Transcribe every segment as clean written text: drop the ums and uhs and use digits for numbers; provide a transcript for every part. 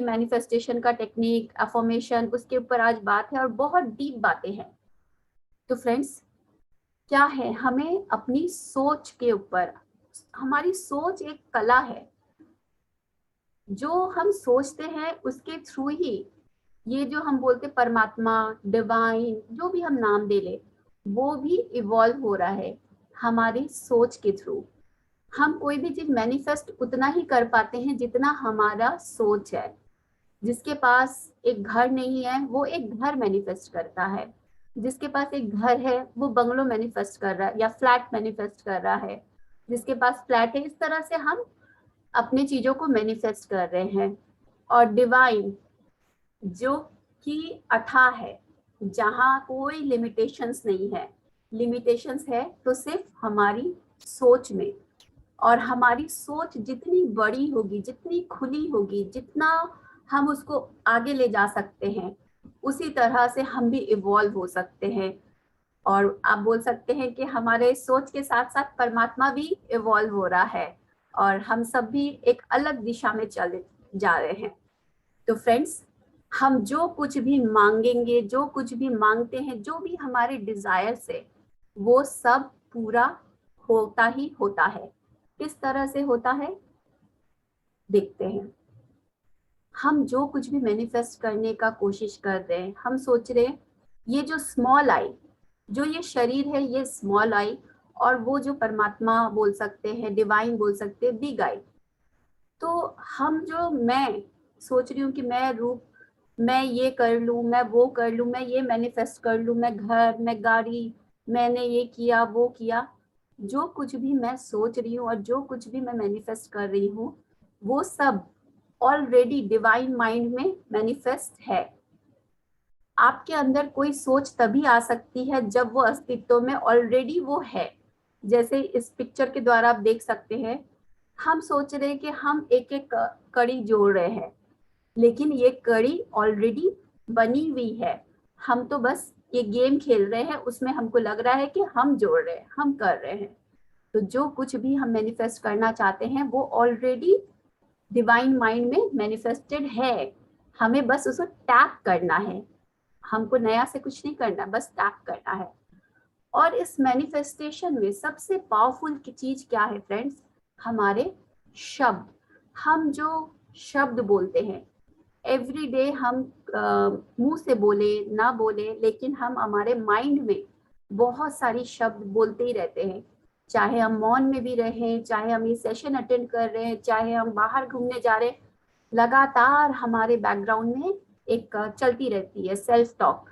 Manifestation का technique, affirmation, उसके ऊपर आज बात है और बहुत डीप बातें हैं। तो फ्रेंड्स, क्या है, हमें अपनी सोच के ऊपर, हमारी सोच एक कला है। जो हम सोचते हैं उसके थ्रू ही ये जो हम बोलते परमात्मा, डिवाइन, जो भी हम नाम दे ले, वो भी इवॉल्व हो रहा है हमारी सोच के थ्रू। हम कोई भी चीज मैनिफेस्ट उतना ही कर पाते हैं जितना हमारा सोच है। जिसके पास एक घर नहीं है वो एक घर मैनिफेस्ट करता है, जिसके पास एक घर है वो बंगलो मैनिफेस्ट कर रहा है या फ्लैट मैनिफेस्ट कर रहा है, जिसके पास फ्लैट है। इस तरह से हम अपनी चीजों को मैनिफेस्ट कर रहे हैं। और डिवाइन जो कि अथाह है, जहाँ कोई लिमिटेशंस नहीं है। लिमिटेशंस है तो सिर्फ हमारी सोच में। और हमारी सोच जितनी बड़ी होगी, जितनी खुली होगी, जितना हम उसको आगे ले जा सकते हैं, उसी तरह से हम भी इवॉल्व हो सकते हैं। और आप बोल सकते हैं कि हमारे सोच के साथ साथ परमात्मा भी इवॉल्व हो रहा है और हम सब भी एक अलग दिशा में चले जा रहे हैं। तो फ्रेंड्स, हम जो कुछ भी मांगेंगे, जो कुछ भी मांगते हैं, जो भी हमारे डिजायर्स है, वो सब पूरा होता ही होता है। किस तरह से होता है देखते हैं। हम जो कुछ भी मैनिफेस्ट करने का कोशिश कर रहे हैं, हम सोच रहे हैं ये जो स्मॉल आई, जो ये शरीर है, ये स्मॉल आई, और वो जो परमात्मा बोल सकते हैं, डिवाइन बोल सकते हैं, बिग आई। तो हम जो, मैं सोच रही हूँ कि मैं रूप, मैं ये कर लूँ, मैं वो कर लूँ, मैं ये मैनिफेस्ट कर लूँ, मैं घर, मैं गाड़ी, मैंने ये किया वो किया। जो कुछ भी मैं सोच रही हूँ और जो कुछ भी मैं मैनिफेस्ट कर रही हूँ, वो सब ऑलरेडी डिवाइन माइंड में मैनिफेस्ट है। आपके अंदर कोई सोच तभी आ सकती है जब वो अस्तित्व में ऑलरेडी वो है। जैसे इस पिक्चर के द्वारा आप देख सकते हैं, हम सोच रहे हैं कि हम एक एक कड़ी जोड़ रहे हैं, लेकिन ये कड़ी ऑलरेडी बनी हुई है। हम तो बस ये गेम खेल रहे हैं, उसमें हमको लग रहा है कि हम जोड़ रहे हैं, हम कर रहे हैं। तो जो कुछ भी हम मैनिफेस्ट करना चाहते हैं वो ऑलरेडी डिवाइन माइंड में मैनिफेस्टेड है। हमें बस उसको टैप करना है। हमको नया से कुछ नहीं करना, बस टैप करना है। और इस मैनिफेस्टेशन में सबसे पावरफुल की चीज क्या है फ्रेंड्स? हमारे शब्द। हम जो शब्द बोलते हैं एवरी डे, हम मुंह से बोले ना बोले, लेकिन हम हमारे माइंड में बहुत सारी शब्द बोलते ही रहते हैं। चाहे हम मौन में भी रहें, चाहे हम ये सेशन अटेंड कर रहे हैं, चाहे हम बाहर घूमने जा रहे हैं, लगातार हमारे बैकग्राउंड में एक चलती रहती है सेल्फ टॉक।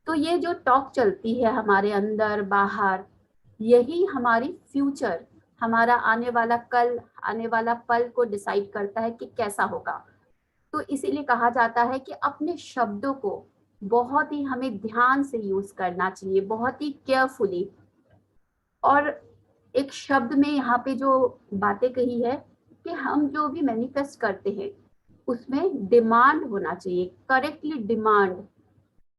तो ये जो टॉक चलती है हमारे अंदर बाहर, यही हमारी फ्यूचर, हमारा आने वाला कल, आने वाला पल को डिसाइड करता है कि कैसा होगा। तो इसीलिए कहा जाता है कि अपने शब्दों को बहुत ही हमें ध्यान से यूज करना चाहिए, बहुत ही केयरफुली। और एक शब्द में यहाँ पे जो बातें कही है कि हम जो भी मैनिफेस्ट करते हैं उसमें डिमांड होना चाहिए, करेक्टली डिमांड।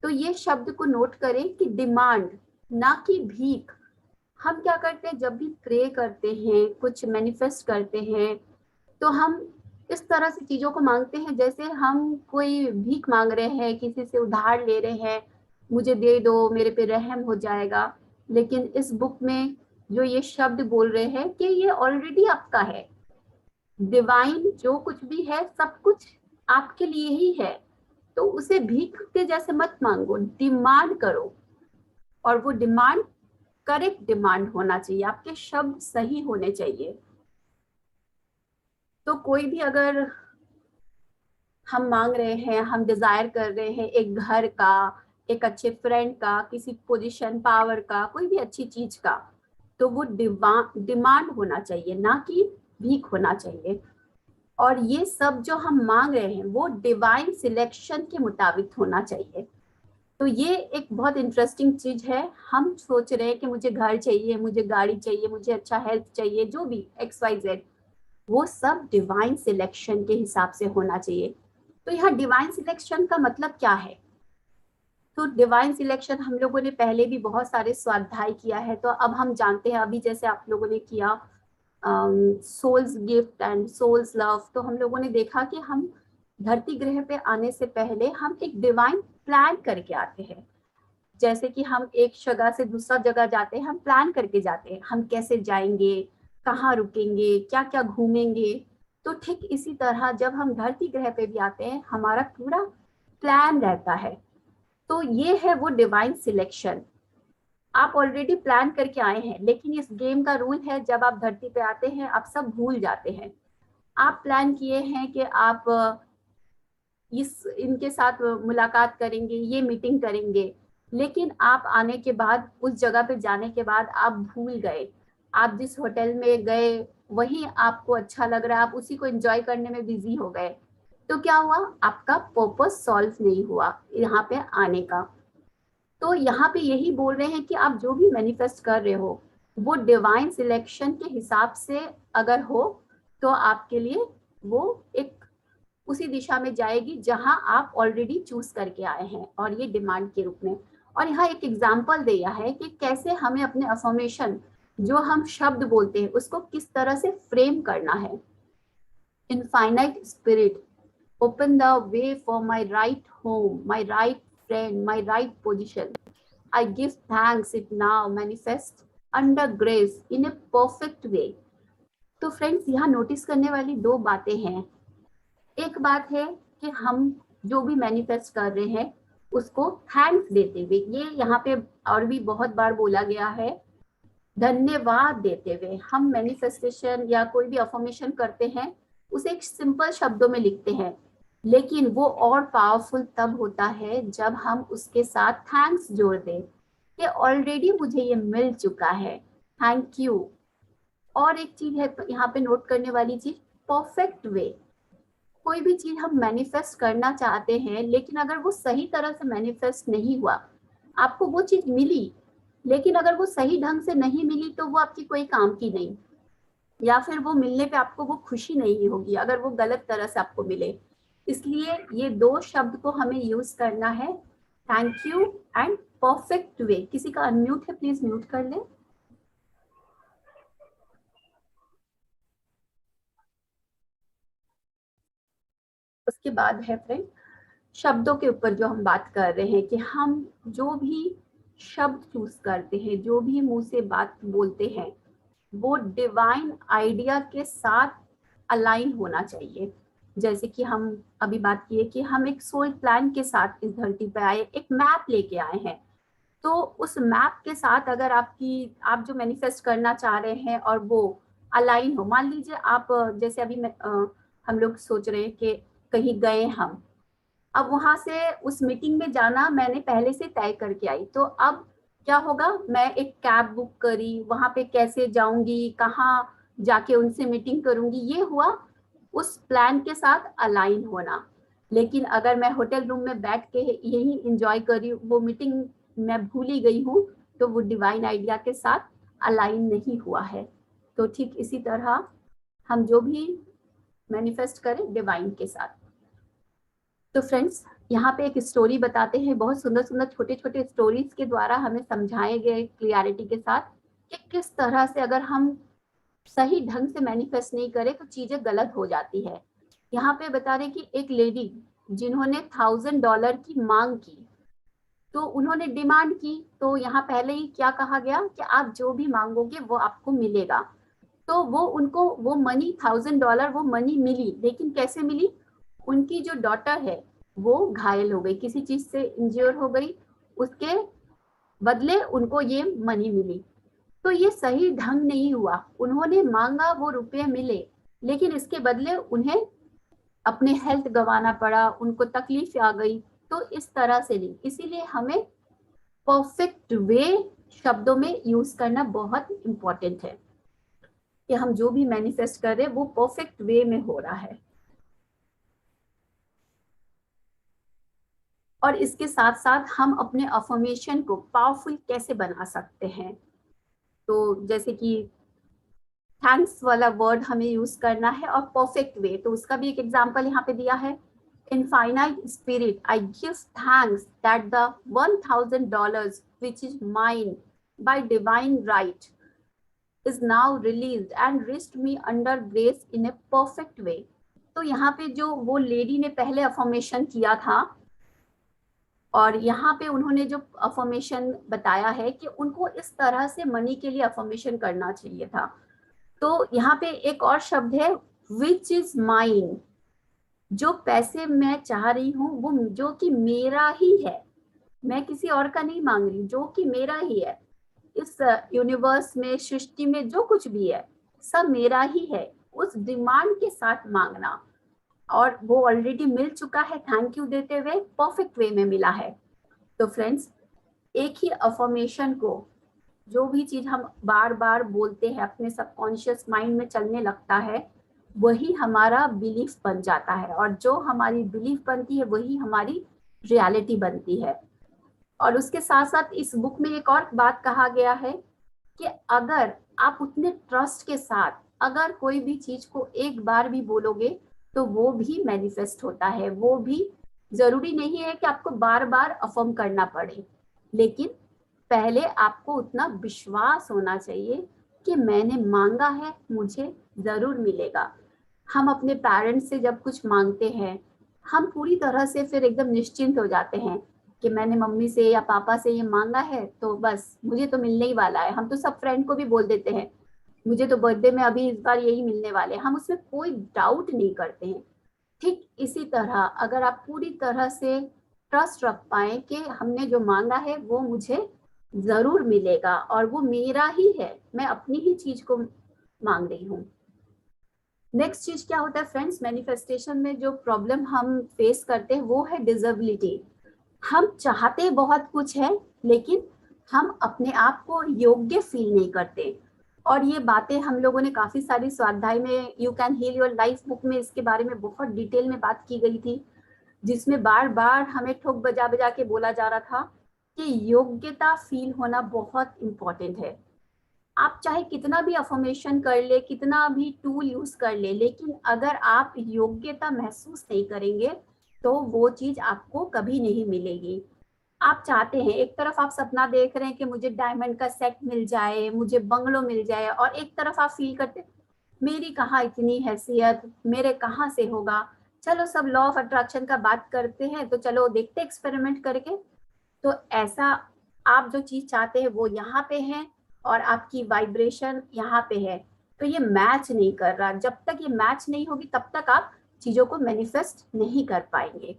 तो ये शब्द को नोट करें कि डिमांड, ना कि भीख। हम क्या करते हैं जब भी प्रे करते हैं, कुछ मैनिफेस्ट करते हैं, तो हम इस तरह से चीजों को मांगते हैं जैसे हम कोई भीख मांग रहे हैं, किसी से उधार ले रहे हैं, मुझे दे दो, मेरे पे रहम हो जाएगा। लेकिन इस बुक में जो ये शब्द बोल रहे हैं कि ये ऑलरेडी आपका है। डिवाइन जो कुछ भी है सब कुछ आपके लिए ही है। तो उसे भीख के जैसे मत मांगो, डिमांड करो। और वो डिमांड करेक्ट डिमांड होना चाहिए, आपके शब्द सही होने चाहिए। तो कोई भी अगर हम मांग रहे हैं, हम डिजायर कर रहे हैं एक घर का, एक अच्छे फ्रेंड का, किसी पोजीशन पावर का, कोई भी अच्छी चीज का, तो वो डिमांड होना चाहिए, ना कि भीख होना चाहिए। और ये सब जो हम मांग रहे हैं वो डिवाइन सिलेक्शन के मुताबिक होना चाहिए। तो ये एक बहुत इंटरेस्टिंग चीज है। हम सोच रहे हैं कि मुझे घर चाहिए, मुझे गाड़ी चाहिए, मुझे अच्छा हेल्थ चाहिए, जो भी XYZ, वो सब डिवाइन सिलेक्शन के हिसाब से होना चाहिए। तो यहाँ डिवाइन सिलेक्शन का मतलब क्या है? तो डिवाइन सिलेक्शन हम लोगों ने पहले भी बहुत सारे स्वाध्याय किया है, तो अब हम जानते हैं। अभी जैसे आप लोगों ने किया souls gift and souls love, तो हम लोगों ने देखा कि हम धरती ग्रह पे आने से पहले हम एक डिवाइन प्लान करके आते हैं। जैसे कि हम एक जगह से दूसरा जगह जाते हैं, हम प्लान करके जाते हैं, हम कैसे जाएंगे, कहाँ रुकेंगे, क्या क्या घूमेंगे। तो ठीक इसी तरह जब हम धरती ग्रह पे भी आते हैं, हमारा पूरा प्लान रहता है। तो ये है वो डिवाइन सिलेक्शन। आप ऑलरेडी प्लान करके आए हैं, लेकिन इस गेम का रूल है, जब आप धरती पे आते हैं आप सब भूल जाते हैं। आप प्लान किए हैं कि आप इस इनके साथ मुलाकात करेंगे, ये मीटिंग करेंगे, लेकिन आप आने के बाद, उस जगह पे जाने के बाद आप भूल गए। आप जिस होटल में गए वही आपको अच्छा लग रहा है, आप उसी को एंजॉय करने में बिजी हो गए। तो क्या हुआ, आपका पर्पस सॉल्व नहीं हुआ यहाँ पे आने का। तो यहाँ पे यही बोल रहे हैं कि आप जो भी मैनिफेस्ट कर रहे हो वो डिवाइन सिलेक्शन के हिसाब से अगर हो तो आपके लिए वो एक उसी दिशा में जाएगी जहां आप ऑलरेडी चूज करके आए हैं, और ये डिमांड के रूप में। और यहाँ एक एग्जाम्पल दिया है कि कैसे हमें अपने अफर्मेशन, जो हम शब्द बोलते हैं, उसको किस तरह से फ्रेम करना है। Infinite spirit, open the way for my right home, my right friend, my right position. I give thanks it now manifest under grace in a perfect way. तो फ्रेंड्स, यहाँ नोटिस करने वाली दो बातें हैं। एक बात है कि हम जो भी मैनिफेस्ट कर रहे हैं उसको थैंक्स देते हुए, ये यहाँ पे और भी बहुत बार बोला गया है, धन्यवाद देते हुए हम मैनिफेस्टेशन या कोई भी अफर्मेशन करते हैं, उसे एक सिंपल शब्दों में लिखते हैं, लेकिन वो और पावरफुल तब होता है जब हम उसके साथ थैंक्स जोड़ दें कि ऑलरेडी मुझे ये मिल चुका है, थैंक यू। और एक चीज है यहाँ पे नोट करने वाली चीज, परफेक्ट वे। कोई भी चीज हम मैनिफेस्ट करना चाहते हैं, लेकिन अगर वो सही तरह से मैनिफेस्ट नहीं हुआ, आपको वो चीज मिली लेकिन अगर वो सही ढंग से नहीं मिली तो वो आपकी कोई काम की नहीं, या फिर वो मिलने पे आपको वो खुशी नहीं होगी अगर वो गलत तरह से आपको मिले। इसलिए ये दो शब्द को हमें यूज करना है, thank you and perfect way. किसी का अनम्यूट है, प्लीज म्यूट कर ले। उसके बाद है फ्रेंड, शब्दों के ऊपर जो हम बात कर रहे हैं कि हम जो भी शब्द चूज करते हैं, जो भी मुंह से बात बोलते हैं, वो डिवाइन आइडिया के साथ अलाइन होना चाहिए। जैसे कि हम अभी बात किए कि हम एक सोल प्लान के साथ इस धरती पर आए, एक मैप लेके आए हैं। तो उस मैप के साथ अगर आप जो मैनिफेस्ट करना चाह रहे हैं और वो अलाइन हो, मान लीजिए आप जैसे अभी हम लोग सोच रहे हैं कि कहीं गए हम, अब वहां से उस मीटिंग में जाना मैंने पहले से तय करके आई, तो अब क्या होगा, मैं एक कैब बुक करी, वहां पे कैसे जाऊंगी, कहाँ जाके उनसे मीटिंग करूंगी, ये हुआ उस प्लान के साथ अलाइन होना। लेकिन अगर मैं होटल रूम में बैठ के यही इंजॉय करी, वो मीटिंग मैं भूल ही गई हूँ, तो वो डिवाइन आइडिया के साथ अलाइन नहीं हुआ है। तो ठीक इसी तरह हम जो भी मैनिफेस्ट करें डिवाइन के साथ। तो फ्रेंड्स, यहाँ पे एक स्टोरी बताते हैं, बहुत सुंदर सुंदर छोटे छोटे स्टोरीज के द्वारा हमें समझाए गए क्लियरिटी के साथ कि किस तरह से अगर हम सही ढंग से मैनिफेस्ट नहीं करें तो चीजें गलत हो जाती है। यहाँ पे बता रहे कि एक लेडी जिन्होंने $1000 की मांग की, तो उन्होंने डिमांड की, तो यहाँ पहले ही क्या कहा गया कि आप जो भी मांगोगे वो आपको मिलेगा। तो वो उनको वो मनी $1000 वो मनी मिली, लेकिन कैसे मिली, उनकी जो डॉटर है वो घायल हो गई, किसी चीज से इंज्योर हो गई, उसके बदले उनको ये मनी मिली। तो ये सही ढंग नहीं हुआ, उन्होंने मांगा वो रुपए मिले, लेकिन इसके बदले उन्हें अपने हेल्थ गंवाना पड़ा, उनको तकलीफ आ गई। तो इस तरह से नहीं, इसीलिए हमें परफेक्ट वे शब्दों में यूज करना बहुत इंपॉर्टेंट है कि हम जो भी मैनिफेस्ट कर रहे हैं वो परफेक्ट वे में हो रहा है। और इसके साथ साथ हम अपने अफर्मेशन को पावरफुल कैसे बना सकते हैं, तो जैसे कि थैंक्स वाला वर्ड हमें यूज करना है और परफेक्ट वे, तो उसका भी एक एग्जांपल यहाँ पे दिया है। Infinite spirit, I give thanks that the $1000 which is mine by divine right is now released and reached me under grace in a perfect way। तो यहाँ पे जो वो लेडी ने पहले अफर्मेशन किया था, और यहाँ पे उन्होंने जो अफर्मेशन बताया है कि उनको इस तरह से मनी के लिए अफर्मेशन करना चाहिए था। तो यहाँ पे एक और शब्द है विच इज माइन, जो पैसे मैं चाह रही हूँ वो जो कि मेरा ही है, मैं किसी और का नहीं मांग रही, जो कि मेरा ही है। इस यूनिवर्स में, सृष्टि में जो कुछ भी है सब मेरा ही है, उस डिमांड के साथ मांगना। और वो ऑलरेडी मिल चुका है, थैंक यू देते हुए परफेक्ट वे में मिला है। तो फ्रेंड्स, एक ही अफर्मेशन को, जो भी चीज हम बार बार बोलते हैं अपने सबकॉन्शियस माइंड में चलने लगता है, वही हमारा बिलीफ बन जाता है, और जो हमारी बिलीफ बनती है वही हमारी रियलिटी बनती है। और उसके साथ साथ इस बुक में एक और बात कहा गया है कि अगर आप उतने ट्रस्ट के साथ अगर कोई भी चीज को एक बार भी बोलोगे तो वो भी मैनिफेस्ट होता है। वो भी जरूरी नहीं है कि आपको बार बार अफर्म करना पड़े, लेकिन पहले आपको उतना विश्वास होना चाहिए कि मैंने मांगा है, मुझे जरूर मिलेगा। हम अपने पेरेंट्स से जब कुछ मांगते हैं, हम पूरी तरह से फिर एकदम निश्चिंत हो जाते हैं कि मैंने मम्मी से या पापा से ये मांगा है तो बस मुझे तो मिलने ही वाला है। हम तो सब फ्रेंड को भी बोल देते हैं मुझे तो बर्थडे में अभी इस बार यही मिलने वाले हैं, हम उसमें कोई डाउट नहीं करते हैं। ठीक इसी तरह अगर आप पूरी तरह से ट्रस्ट रख पाए कि हमने जो मांगा है वो मुझे जरूर मिलेगा और वो मेरा ही है, मैं अपनी ही चीज को मांग रही हूँ। नेक्स्ट चीज क्या होता है फ्रेंड्स, मैनिफेस्टेशन में जो प्रॉब्लम हम फेस करते हैं वो है डिसेबिलिटी। हम चाहते बहुत कुछ है लेकिन हम अपने आप को योग्य फील नहीं करते। और ये बातें हम लोगों ने काफी सारी स्वाध्याय में, you can heal your life book में इसके बारे में बहुत डिटेल में बात की गई थी, जिसमें बार बार हमें ठोक बजा बजा के बोला जा रहा था कि योग्यता फील होना बहुत इंपॉर्टेंट है। आप चाहे कितना भी अफर्मेशन कर ले, कितना भी टूल यूज कर ले, लेकिन अगर आप योग्यता महसूस नहीं करेंगे तो वो चीज आपको कभी नहीं मिलेगी। आप चाहते हैं, एक तरफ आप सपना देख रहे हैं कि मुझे डायमंड का सेट मिल जाए, मुझे बंगलो मिल जाए, और एक तरफ आप फील करते मेरी कहाँ इतनी हैसियत, मेरे कहाँ से होगा। चलो सब लॉ ऑफ अट्रैक्शन का बात करते हैं, तो चलो देखते एक्सपेरिमेंट करके। तो ऐसा आप जो चीज चाहते हैं वो यहाँ पे है और आपकी वाइब्रेशन यहाँ पे है, तो ये मैच नहीं कर रहा। जब तक ये मैच नहीं होगी तब तक आप चीजों को मैनिफेस्ट नहीं कर पाएंगे।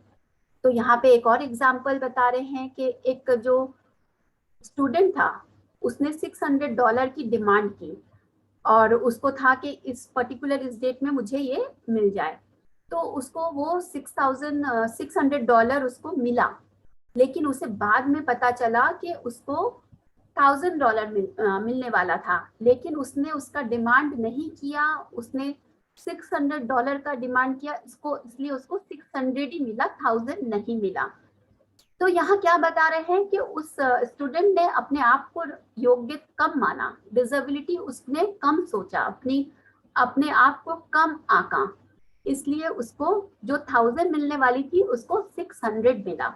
तो यहाँ पे एक और एग्जाम्पल बता रहे हैं कि एक जो स्टूडेंट था उसने $600 की डिमांड की और उसको था कि इस पर्टिकुलर इस डेट में मुझे ये मिल जाए। तो उसको वो $600 उसको मिला, लेकिन उसे बाद में पता चला कि उसको $1000 मिलने वाला था, लेकिन उसने उसका डिमांड नहीं किया, उसने $600 का डिमांड किया, इसको इसलिए उसको 600 ही मिला, 1000 नहीं मिला। तो यहाँ क्या बता रहे हैं कि उस स्टूडेंट ने अपने आप को योग्य कम माना, डिसेबिलिटी उसने कम सोचा, अपने आप को कम आंका, इसलिए उसको जो 1000 मिलने वाली थी उसको 600 मिला।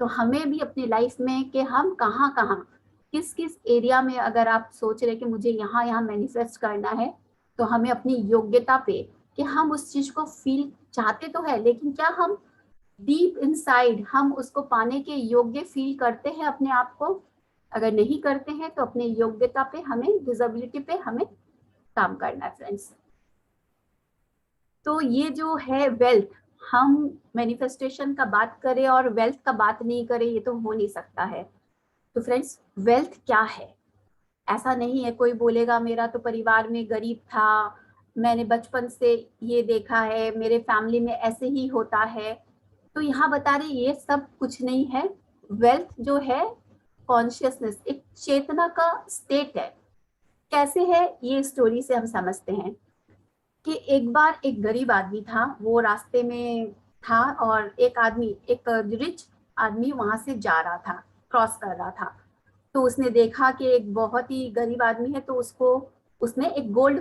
तो हमें भी अपनी लाइफ में कि हम कहाँ कहाँ किस किस एरिया में अगर आप सोच रहे कि मुझे यहाँ यहाँ मैनिफेस्ट करना है, तो हमें अपनी योग्यता पे कि हम उस चीज को फील चाहते तो है, लेकिन क्या हम डीप इनसाइड हम उसको पाने के योग्य फील करते हैं अपने आप को। अगर नहीं करते हैं तो अपने योग्यता पे हमें, डिसेबिलिटी पे हमें काम करना है फ्रेंड्स। तो ये जो है वेल्थ, हम मैनिफेस्टेशन का बात करें और वेल्थ का बात नहीं करें, ये तो हो नहीं सकता है। तो फ्रेंड्स, वेल्थ क्या है? ऐसा नहीं है कोई बोलेगा मेरा तो परिवार में गरीब था, मैंने बचपन से ये देखा है, मेरे फैमिली में ऐसे ही होता है। तो यहाँ बता रहे ये सब कुछ नहीं है। वेल्थ जो है कॉन्शियसनेस, एक चेतना का स्टेट है। कैसे है ये स्टोरी से हम समझते हैं कि एक बार एक गरीब आदमी था, वो रास्ते में था और एक रिच आदमी वहां से जा रहा था, क्रॉस कर रहा था। तो उसने देखा कि एक बहुत ही गरीब आदमी है, तो उसने एक गोल्ड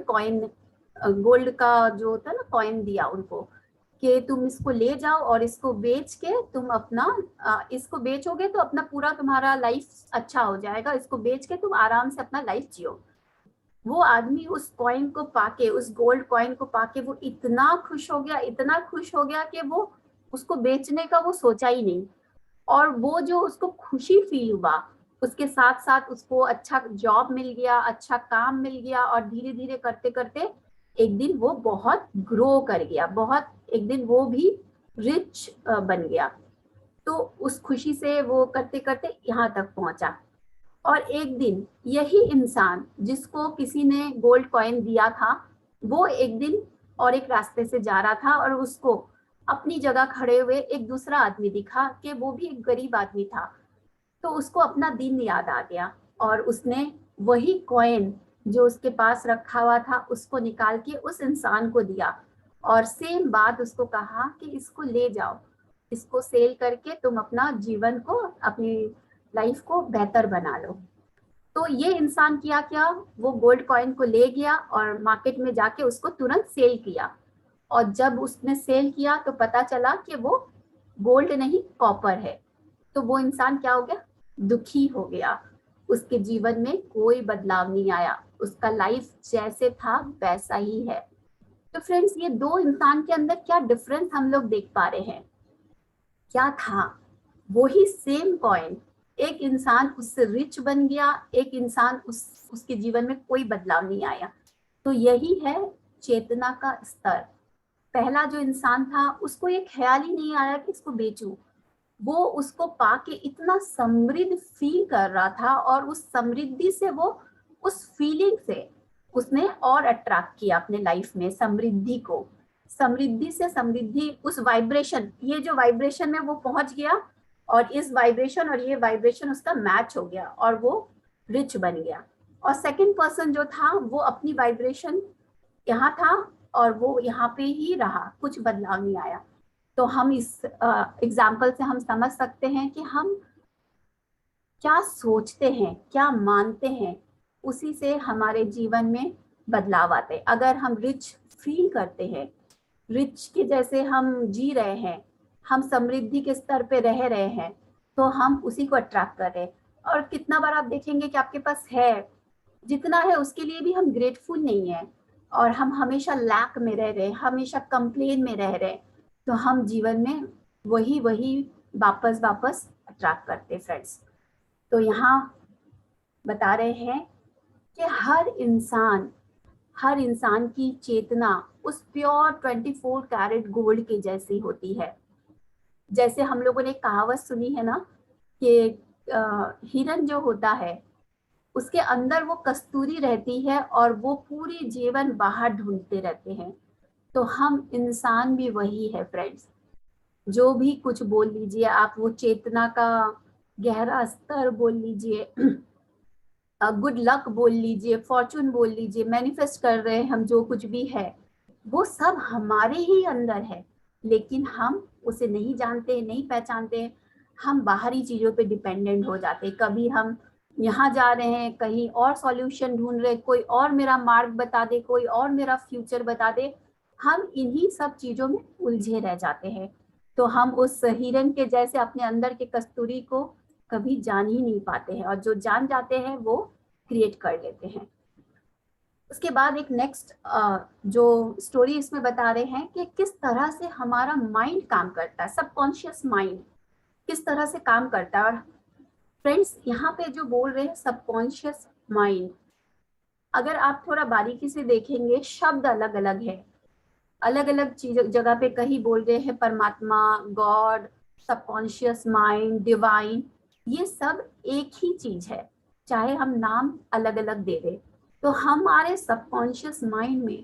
का जो होता है ना कॉइन दिया उनको कि तुम इसको ले जाओ और इसको बेच के तुम इसको बेचोगे तो अपना पूरा तुम्हारा लाइफ अच्छा हो जाएगा, इसको बेच के तुम आराम से अपना लाइफ जियो। वो आदमी उस कॉइन को पाके, उस गोल्ड कॉइन को पाके वो इतना खुश हो गया, इतना खुश हो गया कि वो उसको बेचने का वो सोचा ही नहीं। और वो जो उसको खुशी फील हुआ, उसके साथ साथ उसको अच्छा जॉब मिल गया, अच्छा काम मिल गया, और धीरे धीरे करते करते एक दिन वो बहुत ग्रो कर गया, बहुत एक दिन वो भी रिच बन गया। तो उस खुशी से वो करते करते यहाँ तक पहुंचा। और एक दिन यही इंसान जिसको किसी ने गोल्ड कॉइन दिया था, वो एक दिन और एक रास्ते से जा रहा था, और उसको अपनी जगह खड़े हुए एक दूसरा आदमी दिखा कि वो भी एक गरीब आदमी था। तो उसको अपना दिन याद आ गया, और उसने वही कॉइन जो उसके पास रखा हुआ था उसको निकाल के उस इंसान को दिया, और सेम बात उसको कहा कि इसको ले जाओ, इसको सेल करके तुम अपना जीवन को, अपनी लाइफ को बेहतर बना लो। तो ये इंसान किया क्या, वो गोल्ड कॉइन को ले गया और मार्केट में जाके उसको तुरंत सेल किया। और जब उसने सेल किया तो पता चला कि वो गोल्ड नहीं, कॉपर है। तो वो इंसान क्या हो गया, दुखी हो गया। उसके जीवन में कोई बदलाव नहीं आया, उसका लाइफ जैसे था वैसा ही है। तो फ्रेंड्स, ये दो इंसान के अंदर क्या डिफरेंस हम लोग देख पा रहे हैं, क्या था, वही सेम कॉइन, एक इंसान उससे रिच बन गया, एक इंसान उसके जीवन में कोई बदलाव नहीं आया। तो यही है चेतना का स्तर। पहला जो इंसान था उसको ये ख्याल ही नहीं आया कि इसको बेचूं, वो उसको पाके इतना समृद्ध फील कर रहा था, और उस समृद्धि से वो, उस फीलिंग से उसने और अट्रैक्ट किया अपने लाइफ में समृद्धि को। समृद्धि से समृद्धि, उस वाइब्रेशन, ये जो वाइब्रेशन में वो पहुंच गया, और इस वाइब्रेशन और ये वाइब्रेशन उसका मैच हो गया, और वो रिच बन गया। और सेकंड पर्सन जो था वो अपनी वाइब्रेशन यहाँ था, और वो यहाँ पे ही रहा, कुछ बदलाव नहीं आया। तो हम इस एग्जाम्पल से हम समझ सकते हैं कि हम क्या सोचते हैं, क्या मानते हैं, उसी से हमारे जीवन में बदलाव आते हैं। अगर हम रिच फील करते हैं, रिच के जैसे हम जी रहे हैं, हम समृद्धि के स्तर पे रह रहे हैं, तो हम उसी को अट्रैक्ट कर रहे हैं। और कितना बार आप देखेंगे कि आपके पास है, जितना है उसके लिए भी हम ग्रेटफुल नहीं है, और हम हमेशा लैक में रह रहे हैं, हमेशा कंप्लेन में रह रहे हैं। तो हम जीवन में वही वही वापस वापस अट्रैक्ट करते फ्रेंड्स। तो यहाँ बता रहे हैं कि हर इंसान की चेतना उस प्योर 24 कैरेट गोल्ड के जैसी होती है। जैसे हम लोगों ने कहावत सुनी है ना कि हिरन जो होता है उसके अंदर वो कस्तूरी रहती है, और वो पूरी जीवन बाहर ढूंढते रहते हैं। तो हम इंसान भी वही है फ्रेंड्स। जो भी कुछ बोल लीजिए आप, वो चेतना का गहरा स्तर बोल लीजिए, गुड लक बोल लीजिए, फॉर्चून बोल लीजिए, मैनिफेस्ट कर रहे हैं हम जो कुछ भी है, वो सब हमारे ही अंदर है। लेकिन हम उसे नहीं जानते, नहीं पहचानते। हम बाहरी चीजों पे डिपेंडेंट हो जाते। कभी हम यहाँ जा रहे हैं, कहीं और सॉल्यूशन ढूंढ रहे, कोई और मेरा मार्ग बता दे, कोई और मेरा फ्यूचर बता दे। हम इन्हीं सब चीजों में उलझे रह जाते हैं। तो हम उस हिरन के जैसे अपने अंदर के कस्तूरी को कभी जान ही नहीं पाते हैं, और जो जान जाते हैं वो क्रिएट कर लेते हैं। उसके बाद एक नेक्स्ट जो स्टोरी इसमें बता रहे हैं कि किस तरह से हमारा माइंड काम करता है, सबकॉन्शियस माइंड किस तरह से काम करता है। और फ्रेंड्स, यहाँ पे जो बोल रहे हैं सबकॉन्शियस माइंड, अगर आप थोड़ा बारीकी से देखेंगे, शब्द अलग अलग है, अलग अलग चीज जगह पे कहीं बोल रहे हैं परमात्मा, गॉड, सबकॉन्शियस माइंड, डिवाइन। ये सब एक ही चीज है, चाहे हम नाम अलग अलग दे दें। तो हमारे सबकॉन्शियस माइंड में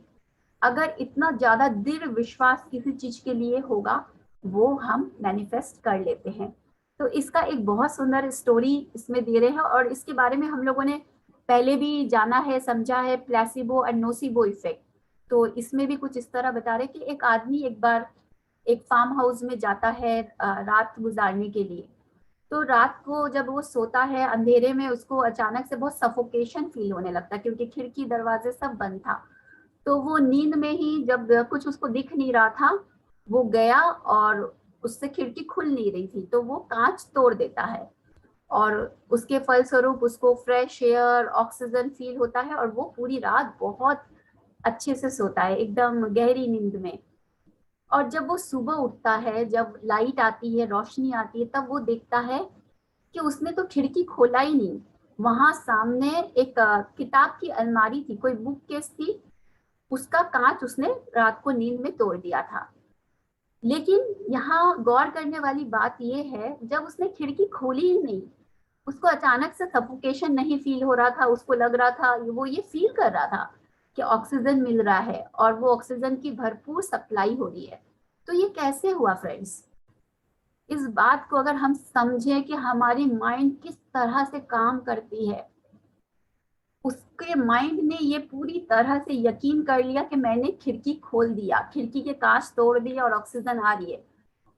अगर इतना ज्यादा दृढ़ विश्वास किसी चीज के लिए होगा, वो हम मैनिफेस्ट कर लेते हैं। तो इसका एक बहुत सुंदर स्टोरी इसमें दे रहे हैं, और इसके बारे में हम लोगों ने पहले भी जाना है, समझा है, प्लेसिबो और नोसिबो इफेक्ट। तो इसमें भी कुछ इस तरह बता रहे कि एक आदमी एक बार एक फार्म हाउस में जाता है रात गुजारने के लिए। तो रात को जब वो सोता है अंधेरे में, उसको अचानक से बहुत सफोकेशन फील होने लगता है, क्योंकि खिड़की दरवाजे सब बंद था। तो वो नींद में ही, जब कुछ उसको दिख नहीं रहा था, वो गया और उससे खिड़की खुल नहीं रही थी, तो वो कांच तोड़ देता है। और उसके फलस्वरूप उसको फ्रेश एयर, ऑक्सीजन फील होता है और वो पूरी रात बहुत अच्छे से सोता है, एकदम गहरी नींद में। और जब वो सुबह उठता है, जब लाइट आती है, रोशनी आती है, तब वो देखता है कि उसने तो खिड़की खोला ही नहीं। वहां सामने एक किताब की अलमारी थी, कोई बुक केस थी, उसका कांच उसने रात को नींद में तोड़ दिया था। लेकिन यहाँ गौर करने वाली बात यह है, जब उसने खिड़की खोली ही नहीं, उसको अचानक से सफोकेशन नहीं फील हो रहा था। उसको लग रहा था, वो ये फील कर रहा था कि ऑक्सीजन मिल रहा है और वो ऑक्सीजन की भरपूर सप्लाई हो रही है। तो ये कैसे हुआ फ्रेंड्स? इस बात को अगर हम समझें कि हमारी माइंड किस तरह से काम करती है, उसके माइंड ने ये पूरी तरह से यकीन कर लिया कि मैंने खिड़की खोल दिया, खिड़की के कांच तोड़ दिए और ऑक्सीजन आ रही है,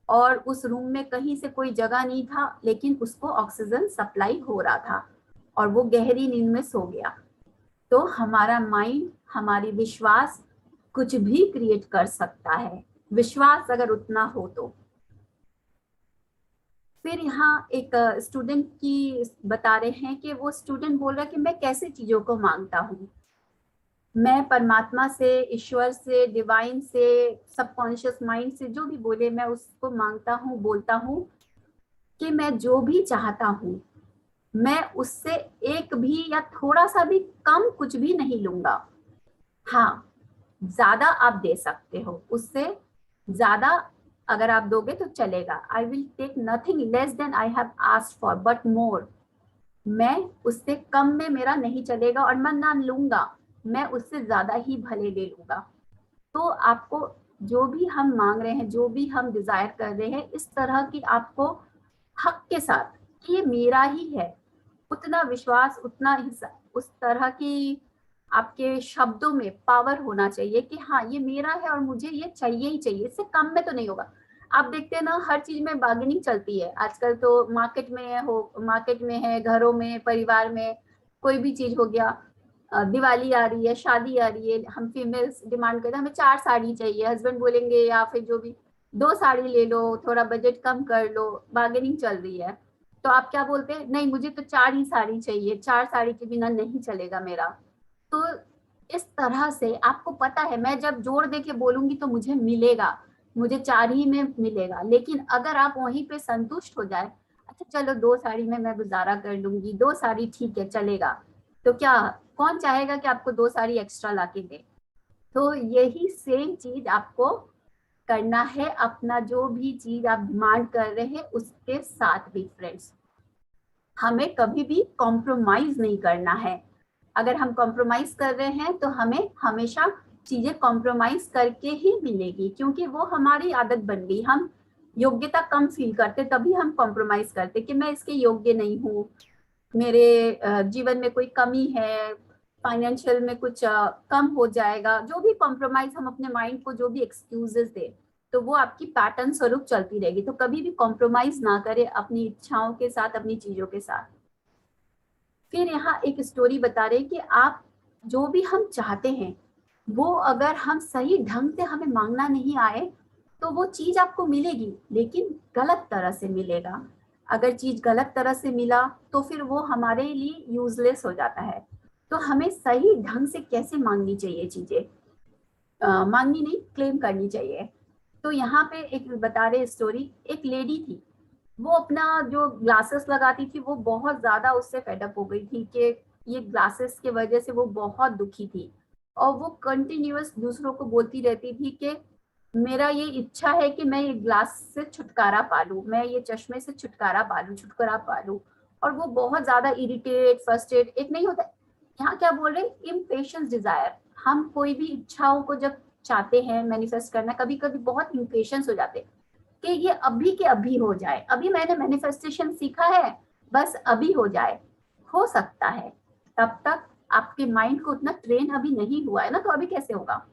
और उस रूम में कहीं से कोई जगह नहीं था, लेकिन उसको ऑक्सीजन सप्लाई हो रहा था और वो गहरी नींद में सो गया। तो हमारा माइंड, हमारी विश्वास कुछ भी क्रिएट कर सकता है, विश्वास अगर उतना हो तो। फिर यहाँ एक स्टूडेंट की बता रहे हैं कि वो स्टूडेंट बोल रहा है कि मैं कैसे चीजों को मांगता हूँ। मैं परमात्मा से, ईश्वर से, डिवाइन से, सबकॉन्शियस माइंड से, जो भी बोले, मैं उसको मांगता हूँ, बोलता हूँ कि मैं जो भी चाहता हूँ, मैं उससे एक भी या थोड़ा सा भी कम कुछ भी नहीं लूंगा। हाँ, ज्यादा आप दे सकते हो, उससे ज्यादा अगर आप दोगे तो चलेगा। I will take nothing less than I have asked for but more. मैं उससे कम में मेरा नहीं चलेगा और मैं ना लूंगा, मैं उससे ज्यादा ही भले ले लूंगा। तो आपको जो भी हम मांग रहे हैं, जो भी हम डिजायर कर रहे हैं, इस तरह की आपको हक के साथ कि ये मेरा ही है, उतना विश्वास, उतना हिस्सा, उस तरह की आपके शब्दों में पावर होना चाहिए कि हाँ ये मेरा है और मुझे ये चाहिए ही चाहिए, इससे कम में तो नहीं होगा। आप देखते हैं ना, हर चीज में बार्गेनिंग चलती है आजकल, तो मार्केट में हो, मार्केट में है, घरों में, परिवार में, कोई भी चीज हो गया। दिवाली आ रही है, शादी आ रही है, हम फीमेल्स डिमांड करते हैं हमें 4 साड़ी चाहिए, हस्बैंड बोलेंगे या फिर जो भी 2 साड़ी ले लो, थोड़ा बजट कम कर लो, बार्गेनिंग चल रही है। तो आप क्या बोलते हैं? नहीं, मुझे तो 4 ही साड़ी चाहिए, 4 साड़ी के बिना नहीं चलेगा मेरा। तो इस तरह से आपको पता है, मैं जब जोर दे के बोलूंगी तो मुझे मिलेगा, मुझे 4 ही में मिलेगा। लेकिन अगर आप वहीं पे संतुष्ट हो जाए, अच्छा चलो 2 साड़ी में मैं गुजारा कर लूंगी, 2 साड़ी ठीक है चलेगा, तो क्या कौन चाहेगा कि आपको 2 साड़ी एक्स्ट्रा लाके दे? तो यही सेम चीज आपको करना है, अपना जो भी चीज आप डिमांड कर रहे हैं उसके साथ भी फ्रेंड्स। हमें कभी भी कॉम्प्रोमाइज नहीं करना है। अगर हम कॉम्प्रोमाइज कर रहे हैं तो हमें हमेशा चीजें कॉम्प्रोमाइज करके ही मिलेगी, क्योंकि वो हमारी आदत बन गई। हम योग्यता कम फील करते तभी हम कॉम्प्रोमाइज करते कि मैं इसके योग्य नहीं हूँ, मेरे जीवन में कोई कमी है, फाइनेंशियल में कुछ कम हो जाएगा, जो भी कॉम्प्रोमाइज हम अपने माइंड को, जो भी एक्सक्यूजेस दे, तो वो आपकी पैटर्न स्वरूप चलती रहेगी। तो कभी भी कॉम्प्रोमाइज ना करें अपनी इच्छाओं के साथ, अपनी चीजों के साथ। फिर यहाँ एक स्टोरी बता रहे कि आप जो भी हम चाहते हैं, वो अगर हम सही ढंग से हमें मांगना नहीं आए तो वो चीज आपको मिलेगी, लेकिन गलत तरह से मिलेगा। अगर चीज गलत तरह से मिला तो फिर वो हमारे लिए यूजलेस हो जाता है। तो हमें सही ढंग से कैसे मांगनी चाहिए चीजें, मांगनी नहीं, क्लेम करनी चाहिए। तो यहाँ पे एक बता रहे स्टोरी, एक लेडी थी, वो अपना जो ग्लासेस लगाती थी, वो बहुत ज्यादा उससे फेडअप हो गई थी कि ये ग्लासेस की वजह से वो बहुत दुखी थी। और वो कंटिन्यूअस दूसरों को बोलती रहती थी कि मेरा ये इच्छा है कि मैं ये ग्लास से छुटकारा पा लूं, मैं ये चश्मे से छुटकारा पा लूं, छुटकारा पा लूं। और वो बहुत ज्यादा इरिटेट, फ्रस्ट्रेट, एक नहीं होता, यहाँ क्या बोल रहे हैं, इम्पेशंस डिजायर। हम कोई भी इच्छाओं को जब चाहते हैं मैनिफेस्ट करना, कभी कभी बहुत इम्पेशंस हो जाते हैं कि ये अभी के अभी हो जाए, अभी मैंने मैनिफेस्टेशन सीखा है, बस अभी हो जाए। हो सकता है, तब तक आपके माइंड को उतना ट्रेन अभी नहीं हुआ है ना, तो अभी कैसे होगा?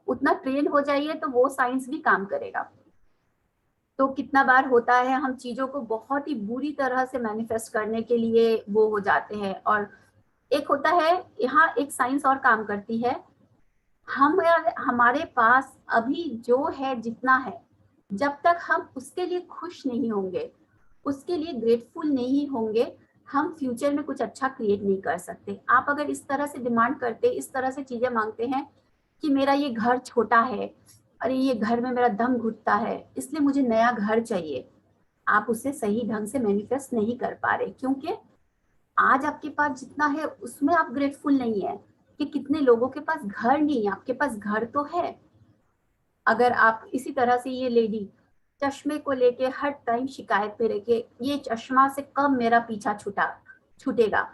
उतना ट्रेन हो जाइए तो वो साइंस भी काम करेगा। तो कितना बार होता है हम चीजों को बहुत ही बुरी तरह से मैनिफेस्ट करने के लिए वो हो जाते हैं। और एक होता है, यहाँ एक साइंस और काम करती है। हम, हमारे पास अभी जो है, जितना है, जब तक हम उसके लिए खुश नहीं होंगे, उसके लिए ग्रेटफुल नहीं होंगे, हम फ्यूचर में कुछ अच्छा क्रिएट नहीं कर सकते। आप अगर इस तरह से डिमांड करते, इस तरह से चीजें मांगते हैं कि मेरा ये घर छोटा है, अरे ये घर में मेरा दम घुटता है, इसलिए मुझे नया घर चाहिए, आप उसे सही ढंग से मैनिफेस्ट नहीं कर पा रहे, क्योंकि आज आपके पास जितना है उसमें आप ग्रेटफुल नहीं है कि कितने लोगों के पास घर नहीं है, आपके पास घर तो है। अगर आप इसी तरह से, ये लेडी चश्मे को लेके हर टाइम शिकायत पे रह के, ये चश्मा से कब मेरा पीछा छूटेगा,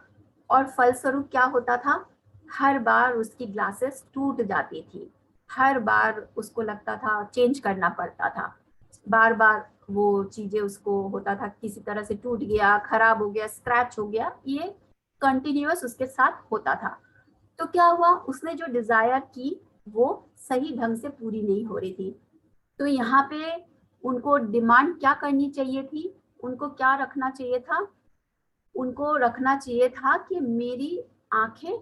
और फलस्वरूप क्या होता था, हर बार उसकी ग्लासेस टूट जाती थी, हर बार उसको लगता था चेंज करना पड़ता था, बार बार वो चीजें उसको होता था किसी तरह से टूट गया, खराब हो गया, स्क्रैच हो गया, ये कंटिन्यूअस उसके साथ होता था। तो क्या हुआ, उसने जो डिजायर की वो सही ढंग से पूरी नहीं हो रही थी। तो यहाँ पे उनको डिमांड क्या करनी चाहिए थी, उनको क्या रखना चाहिए था, उनको रखना चाहिए था कि मेरी आंखें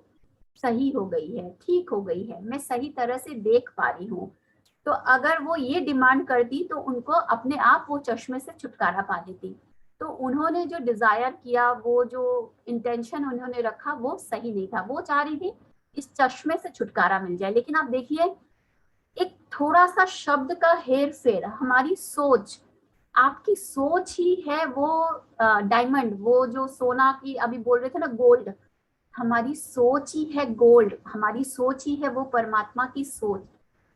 सही हो गई है, ठीक हो गई है, मैं सही तरह से देख पा रही हूँ। तो अगर वो ये डिमांड करती तो उनको अपने आप वो चश्मे से छुटकारा पा लेती। तो उन्होंने जो डिजायर किया, वो जो इंटेंशन उन्होंने रखा वो सही नहीं था, वो चाह रही थी इस चश्मे से छुटकारा मिल जाए। लेकिन आप देखिए, एक थोड़ा सा शब्द का हेर फेर, हमारी सोच, आपकी सोच ही है वो डायमंड, वो जो सोना की अभी बोल रहे थे ना, गोल्ड, हमारी सोच ही है गोल्ड, हमारी सोच ही है वो परमात्मा की सोच।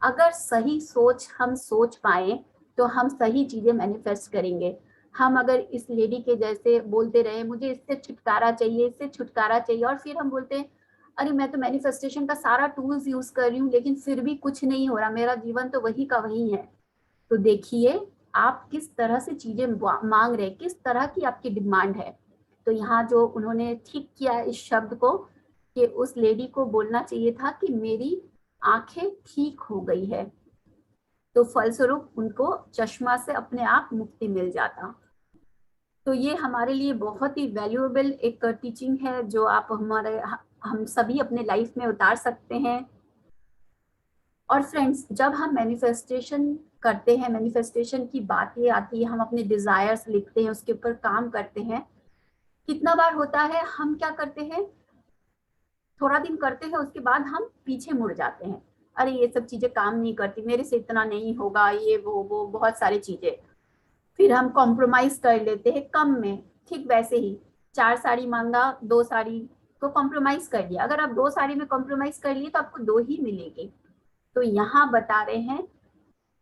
अगर सही सोच हम सोच पाए तो हम सही चीजें मैनिफेस्ट करेंगे। हम अगर इस लेडी के जैसे बोलते रहे मुझे इससे छुटकारा चाहिए, इससे छुटकारा चाहिए, और फिर हम बोलते हैं अरे मैं तो मैनिफेस्टेशन का सारा टूल्स यूज कर रही हूँ लेकिन फिर भी कुछ नहीं हो रहा, मेरा जीवन तो वही का वही है। तो देखिए आप किस तरह से चीजें मांग रहे हैं, किस तरह की आपकी डिमांड है। तो यहाँ जो उन्होंने ठीक किया इस शब्द को, कि उस लेडी को बोलना चाहिए था कि मेरी आंखें ठीक हो गई है, तो फलस्वरूप उनको चश्मा से अपने आप मुक्ति मिल जाता। तो ये हमारे लिए बहुत ही वैल्यूएबल एक टीचिंग है जो आप हम सभी अपने लाइफ में उतार सकते हैं। और फ्रेंड्स, जब हम मैनिफेस्टेशन करते हैं, मैनिफेस्टेशन की बात ये आती है, हम अपने डिजायर्स लिखते हैं, उसके ऊपर काम करते हैं, कितना बार होता है हम क्या करते हैं, थोड़ा दिन करते हैं उसके बाद हम पीछे मुड़ जाते हैं, अरे ये सब चीजें काम नहीं करती, मेरे से इतना नहीं होगा, ये वो बहुत सारी चीजें, फिर हम कॉम्प्रोमाइज कर लेते हैं कम में। ठीक वैसे ही 4 साड़ी मांगा, 2 साड़ी को कॉम्प्रोमाइज कर लिया, अगर आप 2 साड़ी में कॉम्प्रोमाइज कर लिए तो आपको 2 ही मिलेगी। तो यहाँ बता रहे हैं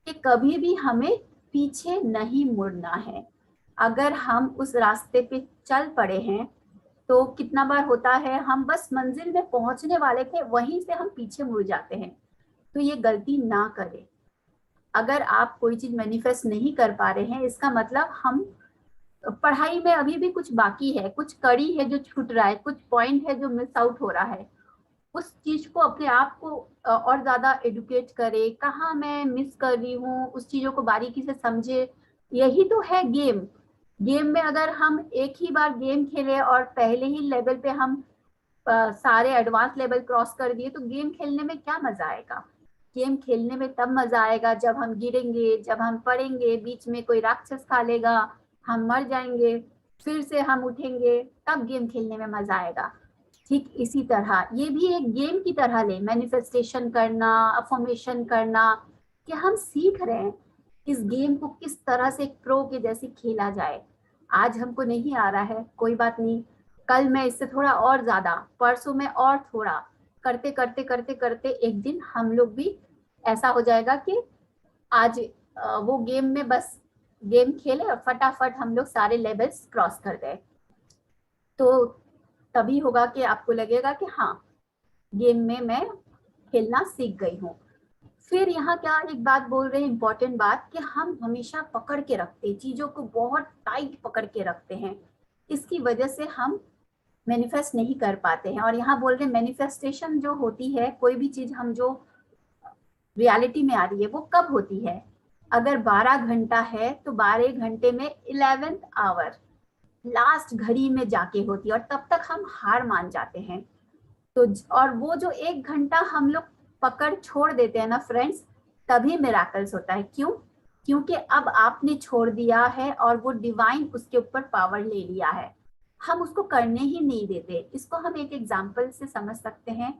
कि कभी भी हमें पीछे नहीं मुड़ना है। अगर हम उस रास्ते पे चल पड़े हैं तो कितना बार होता है हम बस मंजिल में पहुंचने वाले थे, वहीं से हम पीछे मुड़ जाते हैं। तो ये गलती ना करें। अगर आप कोई चीज मैनिफेस्ट नहीं कर पा रहे हैं, इसका मतलब हम पढ़ाई में अभी भी कुछ बाकी है, कुछ कड़ी है जो छूट रहा है, कुछ पॉइंट है जो मिस आउट हो रहा है। उस चीज को, अपने आप को और ज्यादा एडुकेट करे, कहाँ मैं मिस कर रही हूँ, उस चीजों को बारीकी से समझे। यही तो है गेम। गेम में अगर हम एक ही बार गेम खेले और पहले ही लेवल पे हम सारे एडवांस लेवल क्रॉस कर दिए तो गेम खेलने में क्या मजा आएगा। गेम खेलने में तब मजा आएगा जब हम गिरेंगे, जब हम पड़ेंगे, बीच में कोई राक्षस खा लेगा, हम मर जाएंगे, फिर से हम उठेंगे, तब गेम खेलने में मजा आएगा। ठीक इसी तरह ये भी एक गेम की तरह ले, मैनिफेस्टेशन करना, अफर्मेशन करना, कि हम सीख रहे हैं इस गेम को किस तरह से एक प्रो के जैसे खेला जाए। आज हमको नहीं आ रहा है, कोई बात नहीं, कल मैं इससे थोड़ा और ज्यादा, परसों में और थोड़ा, करते करते करते करते एक दिन हम लोग भी ऐसा हो जाएगा कि आज वो गेम में बस गेम खेले और फटाफट हम लोग सारे लेवल्स क्रॉस कर गए। तो तभी होगा कि आपको लगेगा कि हाँ, गेम में मैं खेलना सीख गई हूँ। फिर यहाँ क्या एक बात बोल रहे हैं, इंपॉर्टेंट बात, कि हम हमेशा पकड़ के रखते हैं चीजों को, बहुत टाइट पकड़ के रखते हैं, इसकी वजह से हम मैनिफेस्ट नहीं कर पाते हैं। और यहाँ बोल रहे हैं मैनिफेस्टेशन जो होती है, कोई भी चीज हम जो रियलिटी में आ रही है वो कब होती है, अगर 12 घंटा है तो 12 घंटे में 11th आवर, लास्ट घड़ी में जाके होती है, और तब तक हम हार मान जाते हैं। तो और वो जो 1 घंटा हम लोग पकड़ छोड़ देते हैं ना फ्रेंड्स, तभी मिराकल्स होता है। क्यों? क्योंकि अब आपने छोड़ दिया है और वो डिवाइन उसके ऊपर पावर ले लिया है। हम उसको करने ही नहीं देते। इसको हम एक एग्जाम्पल से समझ सकते हैं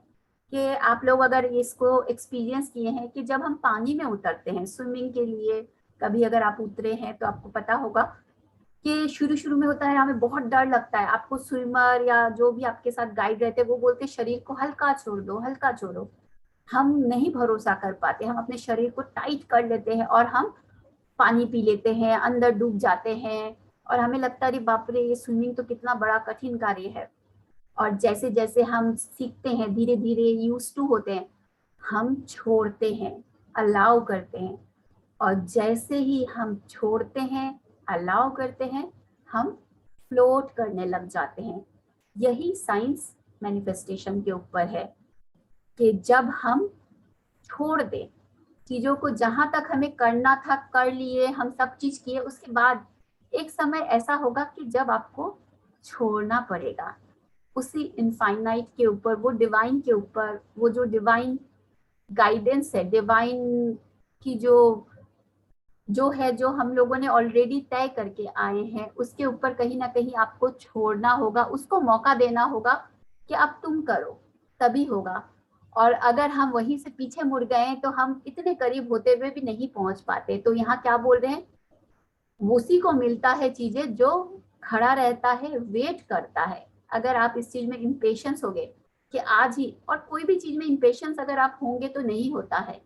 कि आप लोग अगर इसको एक्सपीरियंस किए हैं कि जब हम पानी में उतरते हैं स्विमिंग के लिए, कभी अगर आप उतरे हैं तो आपको पता होगा कि शुरू शुरू में होता है हमें बहुत डर लगता है। आपको स्विमर या जो भी आपके साथ गाइड रहते हैं वो बोलते हैं शरीर को हल्का छोड़ दो, हल्का छोड़ो। हम नहीं भरोसा कर पाते, हम अपने शरीर को टाइट कर लेते हैं और हम पानी पी लेते हैं, अंदर डूब जाते हैं और हमें लगता है अरे बाप रे ये स्विमिंग तो कितना बड़ा कठिन कार्य है। और जैसे जैसे हम सीखते हैं, धीरे धीरे यूज टू होते हैं, हम छोड़ते हैं, अलाउ करते हैं। और जैसे ही हम छोड़ते हैं, अलाउ करते हैं, हम फ्लोट करने लग जाते हैं। यही साइंस मैनिफेस्टेशन के ऊपर है कि जब हम छोड़ दें चीजों को, जहां तक हमें करना था कर लिए, हम सब चीज किए, उसके बाद एक समय ऐसा होगा कि जब आपको छोड़ना पड़ेगा उसी इनफाइनाइट के ऊपर, वो डिवाइन के ऊपर, वो जो डिवाइन गाइडेंस है, डिवाइन की जो जो है, जो हम लोगों ने ऑलरेडी तय करके आए हैं, उसके ऊपर कहीं ना कहीं आपको छोड़ना होगा, उसको मौका देना होगा कि अब तुम करो, तभी होगा। और अगर हम वहीं से पीछे मुड़ गए तो हम इतने करीब होते हुए भी नहीं पहुंच पाते। तो यहाँ क्या बोल रहे हैं, उसी को मिलता है चीजें जो खड़ा रहता है, वेट करता है। अगर आप इस चीज में इम्पेशंस होगे कि आज ही, और कोई भी चीज में इम्पेशंस अगर आप होंगे तो नहीं होता है।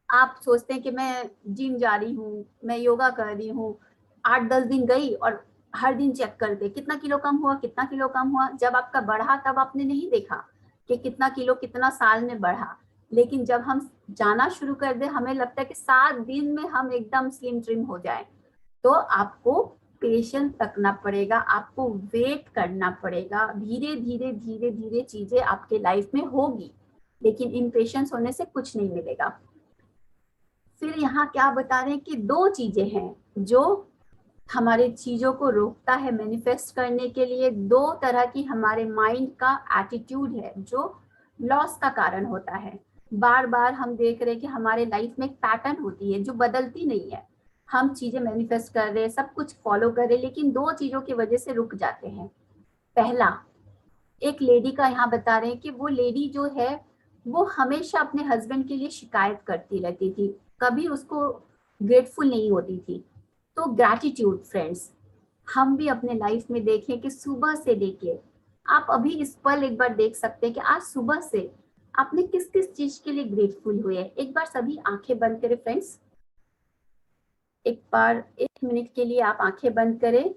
आप सोचते हैं कि मैं जिम जा रही हूँ, मैं योगा कर रही हूँ, 8-10 दिन गई और हर दिन चेक कर दे कितना किलो कम हुआ, कितना किलो कम हुआ। जब आपका बढ़ा तब आपने नहीं देखा कि कितना किलो कितना साल में बढ़ा। लेकिन जब हम जाना शुरू कर दे, हमें लगता है कि 7 दिन में हम एकदम स्लिम ट्रिम हो जाए। तो आपको पेशेंस रखना पड़ेगा, आपको वेट करना पड़ेगा। धीरे धीरे धीरे धीरे चीजें आपके लाइफ में होगी, लेकिन इम्पेशेंस होने से कुछ नहीं मिलेगा। फिर यहाँ क्या बता रहे हैं कि 2 चीजें हैं जो हमारे चीजों को रोकता है मैनिफेस्ट करने के लिए। 2 तरह की हमारे माइंड का एटीट्यूड है जो लॉस का कारण होता है। बार बार हम देख रहे हैं कि हमारे लाइफ में एक पैटर्न होती है जो बदलती नहीं है। हम चीजें मैनिफेस्ट कर रहे हैं, सब कुछ फॉलो कर रहे हैं, लेकिन 2 चीजों की वजह से रुक जाते हैं। पहला, एक लेडी का यहाँ बता रहे हैं कि वो लेडी जो है वो हमेशा अपने हस्बैंड के लिए शिकायत करती रहती थी, कभी उसको ग्रेटफुल नहीं होती थी। तो ग्रैटिट्यूड फ्रेंड्स, हम भी अपने लाइफ में देखें कि सुबह से लेके आप अभी इस पल एक बार देख सकते हैं कि आज सुबह से आपने किस किस चीज के लिए ग्रेटफुल हुए हैं। एक बार सभी आंखें बंद करें फ्रेंड्स, एक बार 1 मिनट के लिए आप आंखें बंद करें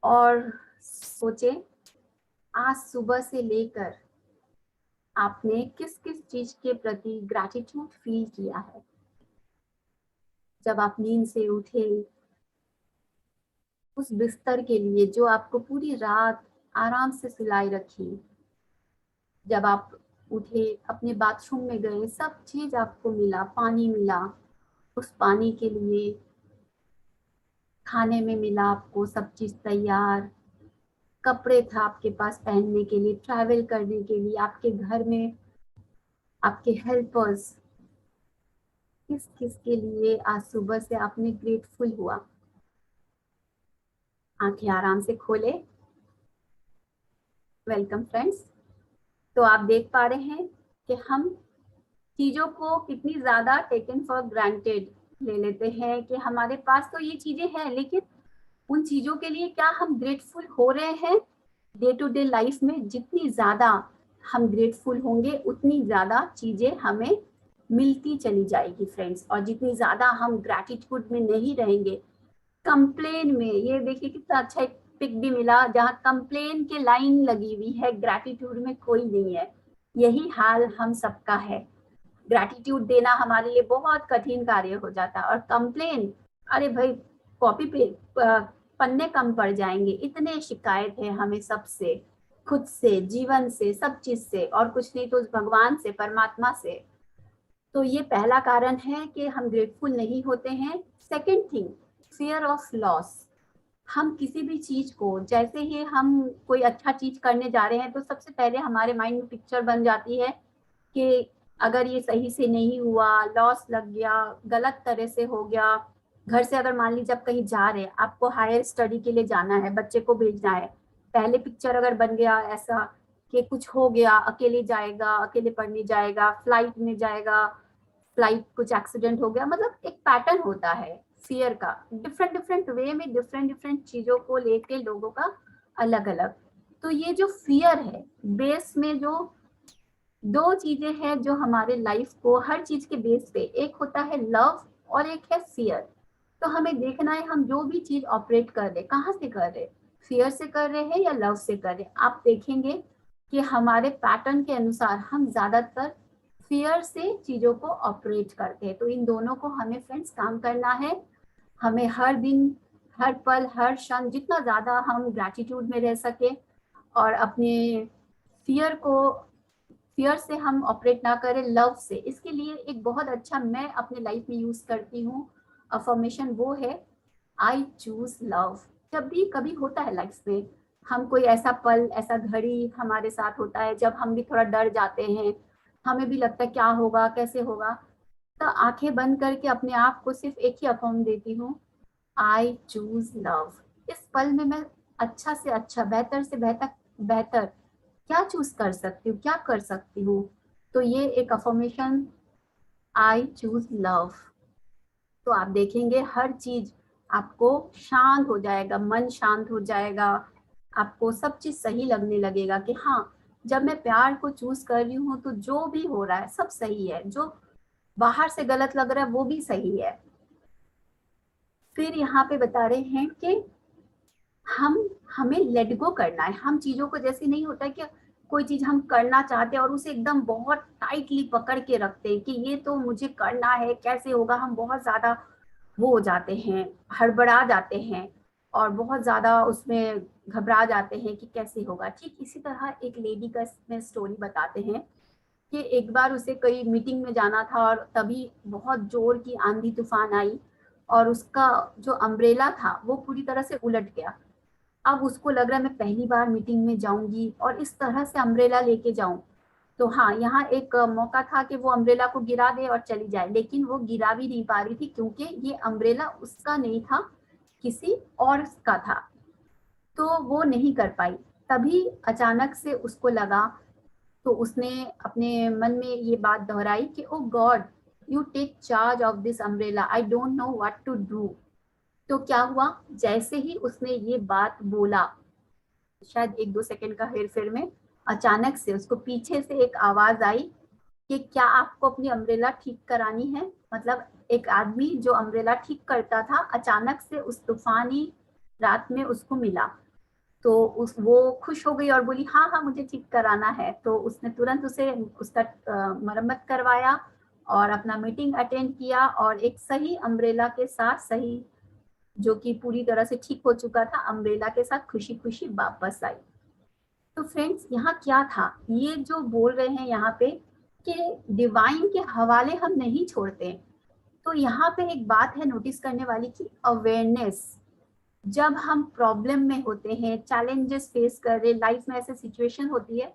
और सोचें आज सुबह से लेकर आपने किस किस चीज के प्रति ग्रैटिट्यूड फील किया है। जब आप नींद से उठे, उस बिस्तर के लिए जो आपको पूरी रात आराम से सुलाई रखी, जब आप उठे अपने बाथरूम में गए, सब चीज आपको मिला, पानी मिला, उस पानी के लिए खाने में मिला आपको सब चीज तैयार, कपड़े था आपके पास पहनने के लिए, ट्रैवल करने के लिए, आपके घर में आपके हेल्पर्स, किस किस के लिए आज सुबह से आपने ग्रेटफुल हुआ। आंखें आराम से खोले। Welcome friends. तो आप देख पा रहे हैं कि हम चीजों को कितनी ज्यादा टेकन फॉर ग्रांटेड ले लेते हैं कि हमारे पास तो ये चीजें हैं, लेकिन उन चीजों के लिए क्या हम ग्रेटफुल हो रहे हैं। डे टू डे लाइफ में जितनी ज्यादा हम ग्रेटफुल होंगे उतनी ज्यादा चीजें हमें मिलती चली जाएगी फ्रेंड्स। और जितनी ज्यादा हम ग्रैटिट्यूड में नहीं रहेंगे, कंप्लेन में, ये देखिए कितना अच्छा एक पिक भी मिला जहाँ कंप्लेन के लाइन लगी हुई है, ग्रैटिट्यूड में कोई नहीं है। यही हाल हम सबका है। ग्रैटिट्यूड देना हमारे लिए बहुत कठिन कार्य हो जाता है, और कंप्लेन, अरे भाई कॉपी पे पन्ने कम पड़ जाएंगे। इतने शिकायत है हमें सबसे, खुद से, जीवन से, सब चीज से, और कुछ नहीं तो भगवान से, परमात्मा से। तो ये पहला कारण है कि हम ग्रेटफुल नहीं होते हैं। Second thing, fear of loss. हम किसी भी चीज को, जैसे ही हम कोई अच्छा चीज करने जा रहे हैं तो सबसे पहले हमारे माइंड में पिक्चर बन जाती है कि अगर ये सही से नहीं हुआ, लॉस लग गया, गलत तरह से हो गया, घर से अगर मान लीजिए आप कहीं जा रहे हैं, आपको हायर स्टडी के लिए जाना है, बच्चे को भेजना है, पहले पिक्चर अगर बन गया ऐसा कि कुछ हो गया, अकेले जाएगा, अकेले पढ़ने जाएगा, फ्लाइट में जाएगा, फ्लाइट कुछ एक्सीडेंट हो गया, मतलब एक पैटर्न होता है फियर का, डिफरेंट डिफरेंट वे में डिफरेंट डिफरेंट चीजों को लेके लोगों का अलग अलग। तो ये जो फियर है, बेस में जो दो चीजें हैं जो हमारे लाइफ को हर चीज के बेस पे, एक होता है लव और एक है फियर। तो हमें देखना है हम जो भी चीज ऑपरेट कर रहे कहाँ से कर रहे, फियर से कर रहे हैं या लव से कर रहे। आप देखेंगे कि हमारे पैटर्न के अनुसार हम ज्यादातर फियर से चीजों को ऑपरेट करते हैं। तो इन दोनों को हमें फ्रेंड्स काम करना है। हमें हर दिन, हर पल, हर क्षण जितना ज्यादा हम ग्रैटिट्यूड में रह सके और अपने फियर को, फियर से हम ऑपरेट ना करें, लव से। इसके लिए एक बहुत अच्छा मैं अपने लाइफ में यूज करती हूँ अफर्मेशन, वो है आई चूज लव। जब भी कभी होता है लाइफ में, हम कोई ऐसा पल, ऐसा घड़ी हमारे साथ होता है जब हम भी थोड़ा डर जाते हैं, हमें भी लगता है क्या होगा, कैसे होगा, तो आंखें बंद करके अपने आप को सिर्फ एक ही अफर्म देती हूँ, आई चूज लव। इस पल में मैं अच्छा से अच्छा, बेहतर से बेहतर बेहतर क्या चूज कर सकती हूँ, क्या कर सकती हूँ। तो ये एक अफर्मेशन, आई चूज लव। तो आप देखेंगे हर चीज आपको शांत हो जाएगा, मन शांत हो जाएगा, आपको सब चीज सही लगने लगेगा कि हाँ, जब मैं प्यार को चूज कर रही हूँ तो जो भी हो रहा है सब सही है, जो बाहर से गलत लग रहा है वो भी सही है। फिर यहाँ पे बता रहे हैं कि हम हमें लेट गो करना है। हम चीजों को, जैसे नहीं होता है कि कोई चीज हम करना चाहते हैं और उसे एकदम बहुत टाइटली पकड़ के रखते हैं कि ये तो मुझे करना है, कैसे होगा, हम बहुत ज्यादा वो हो जाते हैं, हड़बड़ा जाते हैं और बहुत ज्यादा उसमें घबरा जाते हैं कि कैसे होगा। ठीक इसी तरह एक लेडी का इसमें स्टोरी बताते हैं कि एक बार उसे कई मीटिंग में जाना था और तभी बहुत जोर की आंधी तूफान आई और उसका जो अम्ब्रेला था वो पूरी तरह से उलट गया। अब उसको लग रहा है मैं पहली बार मीटिंग में जाऊंगी और इस तरह से अम्ब्रेला लेके जाऊं। तो हाँ, यहाँ एक मौका था कि वो अम्ब्रेला को गिरा दे और चली जाए, लेकिन वो गिरा भी नहीं पा रही थी क्योंकि ये अम्ब्रेला उसका नहीं था, किसी और का था। तो वो नहीं कर पाई। तभी अचानक से उसको लगा, तो उसने अपने मन में ये बात दोहराई कि O God, you take charge of this umbrella, I don't know what to do. तो क्या हुआ, जैसे ही उसने ये बात बोला, शायद एक दो सेकंड का हेर फेर में, अचानक से उसको पीछे से एक आवाज आई कि क्या आपको अपनी अम्ब्रेला ठीक करानी है। मतलब एक आदमी जो अम्ब्रेला ठीक करता था, अचानक से उस तूफानी रात में उसको मिला। तो वो खुश हो गई और बोली हाँ हाँ मुझे ठीक कराना है। तो उसने तुरंत उसे उसका मरम्मत करवाया और अपना मीटिंग अटेंड किया और एक सही अम्ब्रेला के साथ, सही जो कि पूरी तरह से ठीक हो चुका था, अम्ब्रेला के साथ खुशी खुशी वापस आई। तो फ्रेंड्स, यहाँ क्या था, ये जो बोल रहे हैं यहाँ पे कि डिवाइन के हवाले हम नहीं छोड़ते। तो यहाँ पे एक बात है नोटिस करने वाली कि अवेयरनेस, जब हम प्रॉब्लम में होते हैं, चैलेंजेस फेस कर रहे, लाइफ में ऐसे सिचुएशन होती है,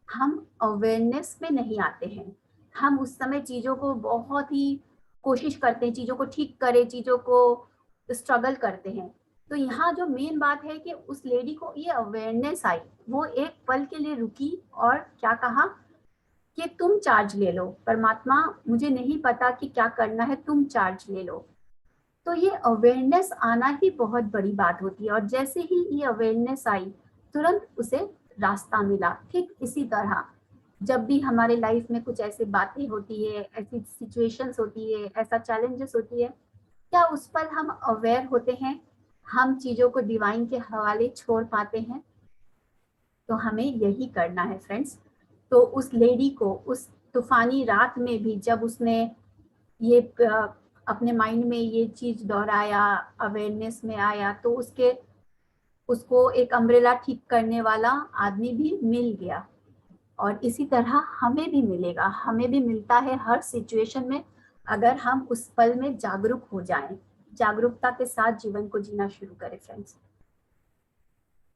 हम अवेयरनेस में नहीं आते हैं। हम उस समय चीजों को बहुत ही कोशिश करते हैं, चीजों को ठीक करें, चीजों को स्ट्रगल करते हैं। तो यहाँ जो मेन बात है कि उस लेडी को ये अवेयरनेस आई, वो एक पल के लिए रुकी और क्या कहा कि तुम चार्ज ले लो परमात्मा, मुझे नहीं पता कि क्या करना है, तुम चार्ज ले लो। तो ये अवेयरनेस आना ही बहुत बड़ी बात होती है और जैसे ही ये अवेयरनेस आई, तुरंत उसे रास्ता मिला। ठीक इसी तरह जब भी हमारे लाइफ में कुछ ऐसी बातें होती है, ऐसी सिचुएशंस होती है, ऐसा चैलेंजेस होती है, क्या उस पर हम अवेयर होते हैं, हम चीजों को डिवाइन के हवाले छोड़ पाते हैं। तो हमें यही करना है फ्रेंड्स। तो उस लेडी को उस तूफानी रात में भी जब उसने ये अपने माइंड में ये चीज दोहराया, अवेयरनेस में आया, तो उसको एक अम्ब्रेला ठीक करने वाला आदमी भी मिल गया। और इसी तरह हमें भी मिलेगा, हमें भी मिलता है हर सिचुएशन में, अगर हम उस पल में जागरूक हो जाएं, जागरूकता के साथ जीवन को जीना शुरू करें फ्रेंड्स।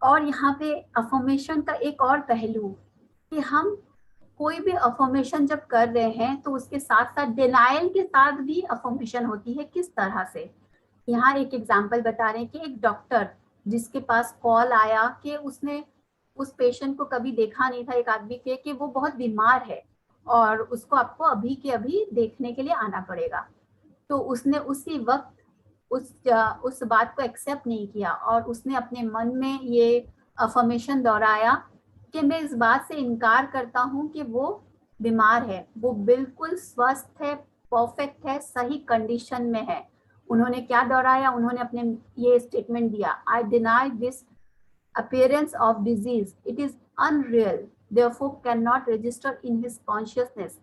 और यहाँ पे अफर्मेशन का एक और पहलू कि हम कोई भी अफर्मेशन जब कर रहे हैं तो उसके साथ साथ डिनायल के साथ भी अफर्मेशन होती है। किस तरह से यहाँ एक एग्जाम्पल बता रहे हैं कि एक डॉक्टर जिसके पास कॉल आया कि उसने उस पेशेंट को कभी देखा नहीं था, एक आदमी के, कि वो बहुत बीमार है और उसको आपको अभी के अभी देखने के लिए आना पड़ेगा। तो उसने उसी वक्त उस बात को एक्सेप्ट नहीं किया और उसने अपने मन में ये अफर्मेशन दोहराया कि मैं इस बात से इनकार करता हूँ कि वो बीमार है, वो बिल्कुल स्वस्थ है, परफेक्ट है, सही कंडीशन में है। उन्होंने क्या दोहराया, उन्होंने अपने ये स्टेटमेंट दिया, I deny this appearance of disease, it is unreal, therefore cannot register in his consciousness.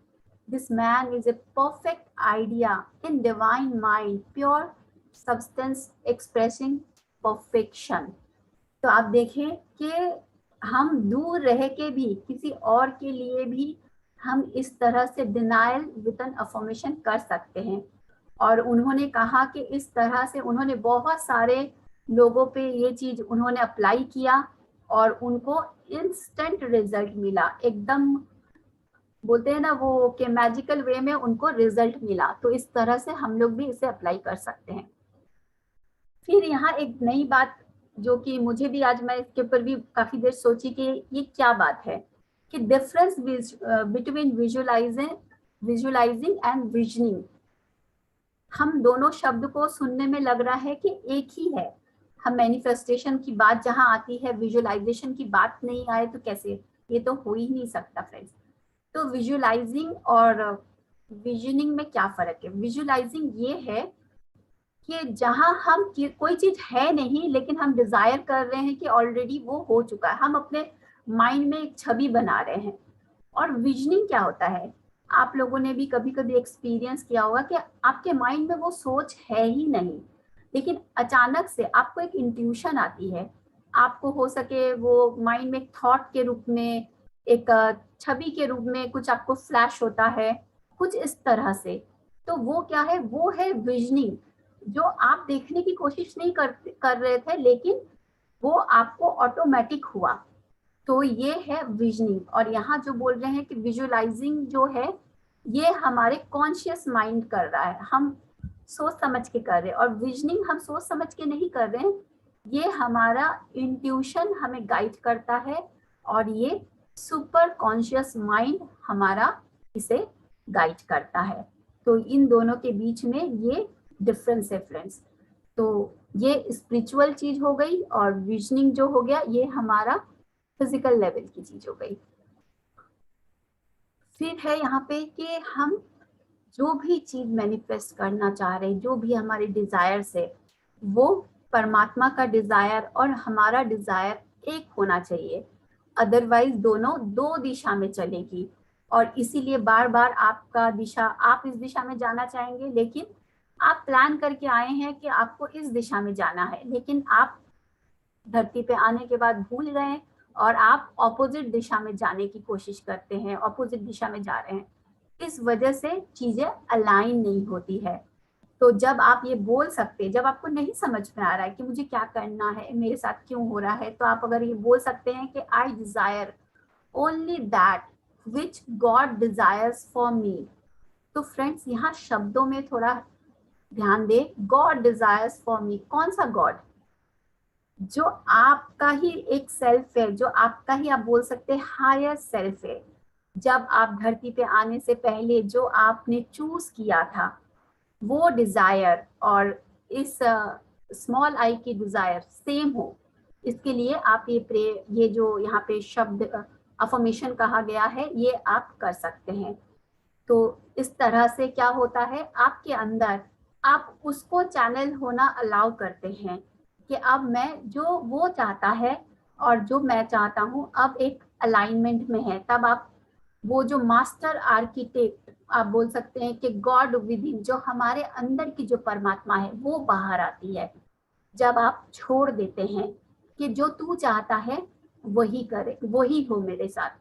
This man is a perfect idea in divine mind, pure substance expressing perfection. तो आप देखें कि हम दूर रह के भी किसी और के लिए भी हम इस तरह से डिनायल विद एन अफर्मेशन कर सकते हैं। और उन्होंने कहा कि इस तरह से उन्होंने बहुत सारे लोगों पे ये चीज उन्होंने अप्लाई किया और उनको इंस्टेंट रिजल्ट मिला, एकदम बोलते हैं ना वो कि मैजिकल वे में उनको रिजल्ट मिला। तो इस तरह से हम लोग भी इसे अप्लाई कर सकते हैं। फिर यहाँ एक नई बात जो कि मुझे भी आज मैं इसके ऊपर भी काफी देर सोची कि ये क्या बात है कि difference between visualising and visioning. हम दोनों शब्द को सुनने में लग रहा है कि एक ही है। हम मैनिफेस्टेशन की बात जहां आती है, विजुअलाइजेशन की बात नहीं आए तो कैसे, ये तो हो ही नहीं सकता फ्रेंड्स। तो विजुअलाइजिंग और विजनिंग में क्या फर्क है? विजुअलाइजिंग ये है कि जहां हम कोई चीज है नहीं लेकिन हम डिजायर कर रहे हैं कि ऑलरेडी वो हो चुका है, हम अपने माइंड में एक छवि बना रहे हैं। और विजनिंग क्या होता है? आप लोगों ने भी कभी कभी एक्सपीरियंस किया होगा कि आपके माइंड में वो सोच है ही नहीं, लेकिन अचानक से आपको एक इंट्यूशन आती है, आपको हो सके वो माइंड में एक थॉट के रूप में, एक छवि के रूप में कुछ आपको फ्लैश होता है, कुछ इस तरह से। तो वो क्या है? वो है विजनिंग, जो आप देखने की कोशिश नहीं कर रहे थे लेकिन वो आपको ऑटोमेटिक हुआ। तो ये है विजनिंग। और यहाँ जो बोल रहे हैं कि विजुअलाइजिंग जो है ये हमारे कॉन्शियस माइंड कर रहा है, हम सोच समझ के कर रहे हैं। और विजनिंग हम सोच समझ के नहीं कर रहे हैं, ये हमारा इंट्यूशन हमें गाइड करता है और ये सुपर कॉन्शियस माइंड हमारा इसे गाइड करता है। तो इन दोनों के बीच में ये डिफरेंस है फ्रेंड्स। तो ये स्पिरिचुअल चीज हो गई और विजनिंग जो हो गया ये हमारा फिजिकल लेवल की चीज हो गई। फिर है यहाँ पे कि हम जो भी चीज मैनिफेस्ट करना चाह रहे हैं, जो भी हमारे डिजायर्स है, वो परमात्मा का डिजायर और हमारा डिजायर एक होना चाहिए, अदरवाइज दोनों दो दिशा में चलेगी। और इसीलिए बार बार आपका दिशा, आप इस दिशा में जाना चाहेंगे लेकिन आप प्लान करके आए हैं कि आपको इस दिशा में जाना है, लेकिन आप धरती पे आने के बाद भूल गए और आप ऑपोजिट दिशा में जाने की कोशिश करते हैं, ऑपोजिट दिशा में जा रहे हैं। इस वजह से चीजें अलाइन नहीं होती है। तो जब आप ये बोल सकते, जब आपको नहीं समझ में आ रहा है कि मुझे क्या करना है, मेरे साथ क्यों हो रहा है, तो आप अगर ये बोल सकते हैं कि आई Dzire only that which God desires for me. तो फ्रेंड्स यहाँ शब्दों में थोड़ा ध्यान दे, गॉड डिजायर्स फॉर मी, कौन सा गॉड? जो आपका ही एक सेल्फ है, जो आपका ही आप बोल सकते हैं हायर सेल्फ है। जब आप धरती पे आने से पहले जो आपने चूज किया था वो डिजायर और इस स्मॉल आई की डिजायर सेम हो, इसके लिए आप ये जो यहाँ पे शब्द अफर्मेशन कहा गया है ये आप कर सकते हैं। तो इस तरह से क्या होता है, आपके अंदर आप उसको चैनल होना अलाउ करते हैं कि अब मैं जो वो चाहता है और जो मैं चाहता हूँ अब एक अलाइनमेंट में है। तब आप वो जो मास्टर आर्किटेक्ट आप बोल सकते हैं कि गॉड विद इन, जो हमारे अंदर की जो परमात्मा है वो बाहर आती है जब आप छोड़ देते हैं कि जो तू चाहता है वही करे, वही हो मेरे साथ।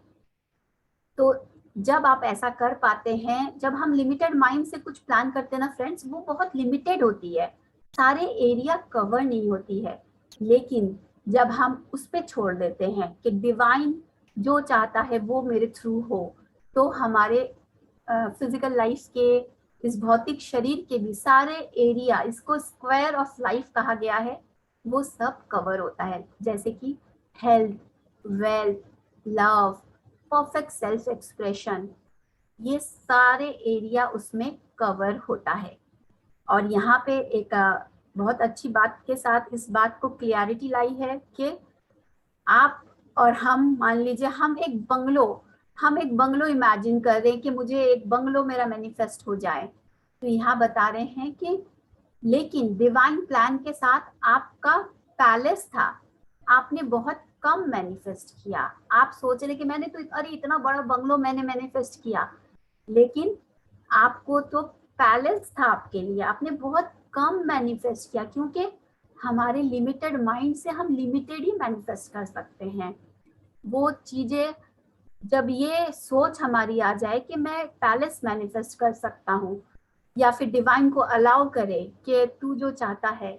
तो जब आप ऐसा कर पाते हैं, जब हम लिमिटेड माइंड से कुछ प्लान करते हैं ना फ्रेंड्स, वो बहुत लिमिटेड होती है, सारे एरिया कवर नहीं होती है। लेकिन जब हम उस पर छोड़ देते हैं कि डिवाइन जो चाहता है वो मेरे थ्रू हो, तो हमारे फिजिकल लाइफ के इस भौतिक शरीर के भी सारे एरिया, इसको स्क्वायर ऑफ लाइफ कहा गया है, वो सब कवर होता है। जैसे कि health, wealth, love, perfect self expression, ये सारे एरिया उसमें कवर होता है। और यहाँ पे एक बहुत अच्छी बात के साथ इस बात को क्लियरिटी लाई है कि आप और हम, मान लीजिए हम एक बंगलो इमेजिन कर रहे हैं कि मुझे एक बंगलो मेरा मैनिफेस्ट हो जाए, तो यहाँ बता रहे हैं कि लेकिन डिवाइन प्लान के साथ आपका पैलेस था, आपने बहुत कम मैनिफेस्ट किया। आप सोच रहे कि मैंने तो अरे इतना बड़ा बंगलो मैंने मैनिफेस्ट किया, लेकिन आपको तो पैलेस था आपके लिए, आपने बहुत कम मैनिफेस्ट किया, क्योंकि हमारे लिमिटेड माइंड से हम लिमिटेड ही मैनिफेस्ट कर सकते हैं। वो चीजें जब ये सोच हमारी आ जाए कि मैं पैलेस मैनिफेस्ट कर सकता हूँ, या फिर डिवाइन को अलाउ करे कि तू जो चाहता है,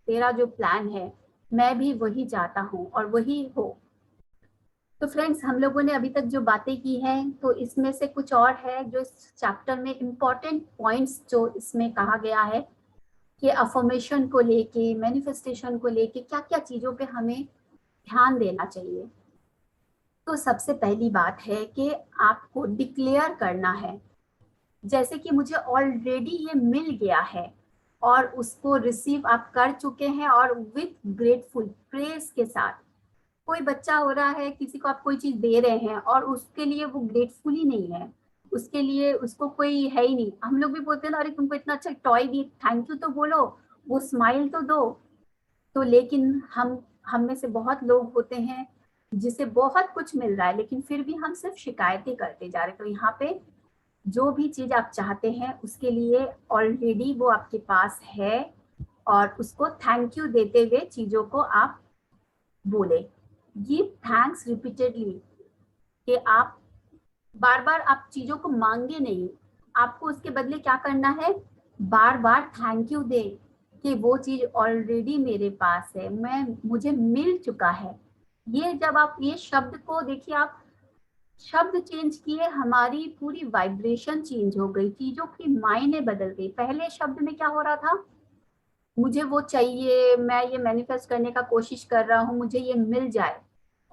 तेरा जो प्लान है, मैं भी वही चाहता हूँ और वही हो। तो फ्रेंड्स, हम लोगों ने अभी तक जो बातें की हैं, तो इसमें से कुछ और है जो इस चैप्टर में इम्पोर्टेंट पॉइंट्स जो इसमें कहा गया है कि अफर्मेशन को लेके, मैनिफेस्टेशन को लेके क्या क्या चीज़ों पे हमें ध्यान देना चाहिए। तो सबसे पहली बात है कि आपको डिक्लेयर करना है, जैसे कि मुझे ऑलरेडी ये मिल गया है और उसको रिसीव आप कर चुके हैं, और विथ ग्रेटफुल प्रेज के साथ। कोई बच्चा हो रहा है, किसी को आप कोई चीज दे रहे हैं और उसके लिए वो ग्रेटफुल ही नहीं है, उसके लिए उसको कोई है ही नहीं। हम लोग भी बोलते हैं ना, अरे तुमको इतना अच्छा टॉय दी, थैंक यू तो बोलो, वो स्माइल तो दो। तो लेकिन हम में से बहुत लोग होते हैं जिसे बहुत कुछ मिल रहा है, लेकिन फिर भी हम सिर्फ शिकायतें करते जा रहे हैं। तो यहाँ पे जो भी चीज आप चाहते हैं उसके लिए ऑलरेडी वो आपके पास है, और उसको थैंक यू देते हुए चीजों को आप बोले। गिव थैंक्स रिपीटेडली, कि आप बार बार आप चीजों को मांगे नहीं, आपको उसके बदले क्या करना है, बार बार थैंक यू दे कि वो चीज ऑलरेडी मेरे पास है, मुझे मिल चुका है। ये जब आप ये शब्द को देखिए, आप शब्द चेंज किए, हमारी पूरी वाइब्रेशन चेंज हो गई, चीजों की मायने बदल गई। पहले शब्द में क्या हो रहा था, मुझे वो चाहिए, मैं ये मैनिफेस्ट करने का कोशिश कर रहा हूँ, मुझे ये मिल जाए।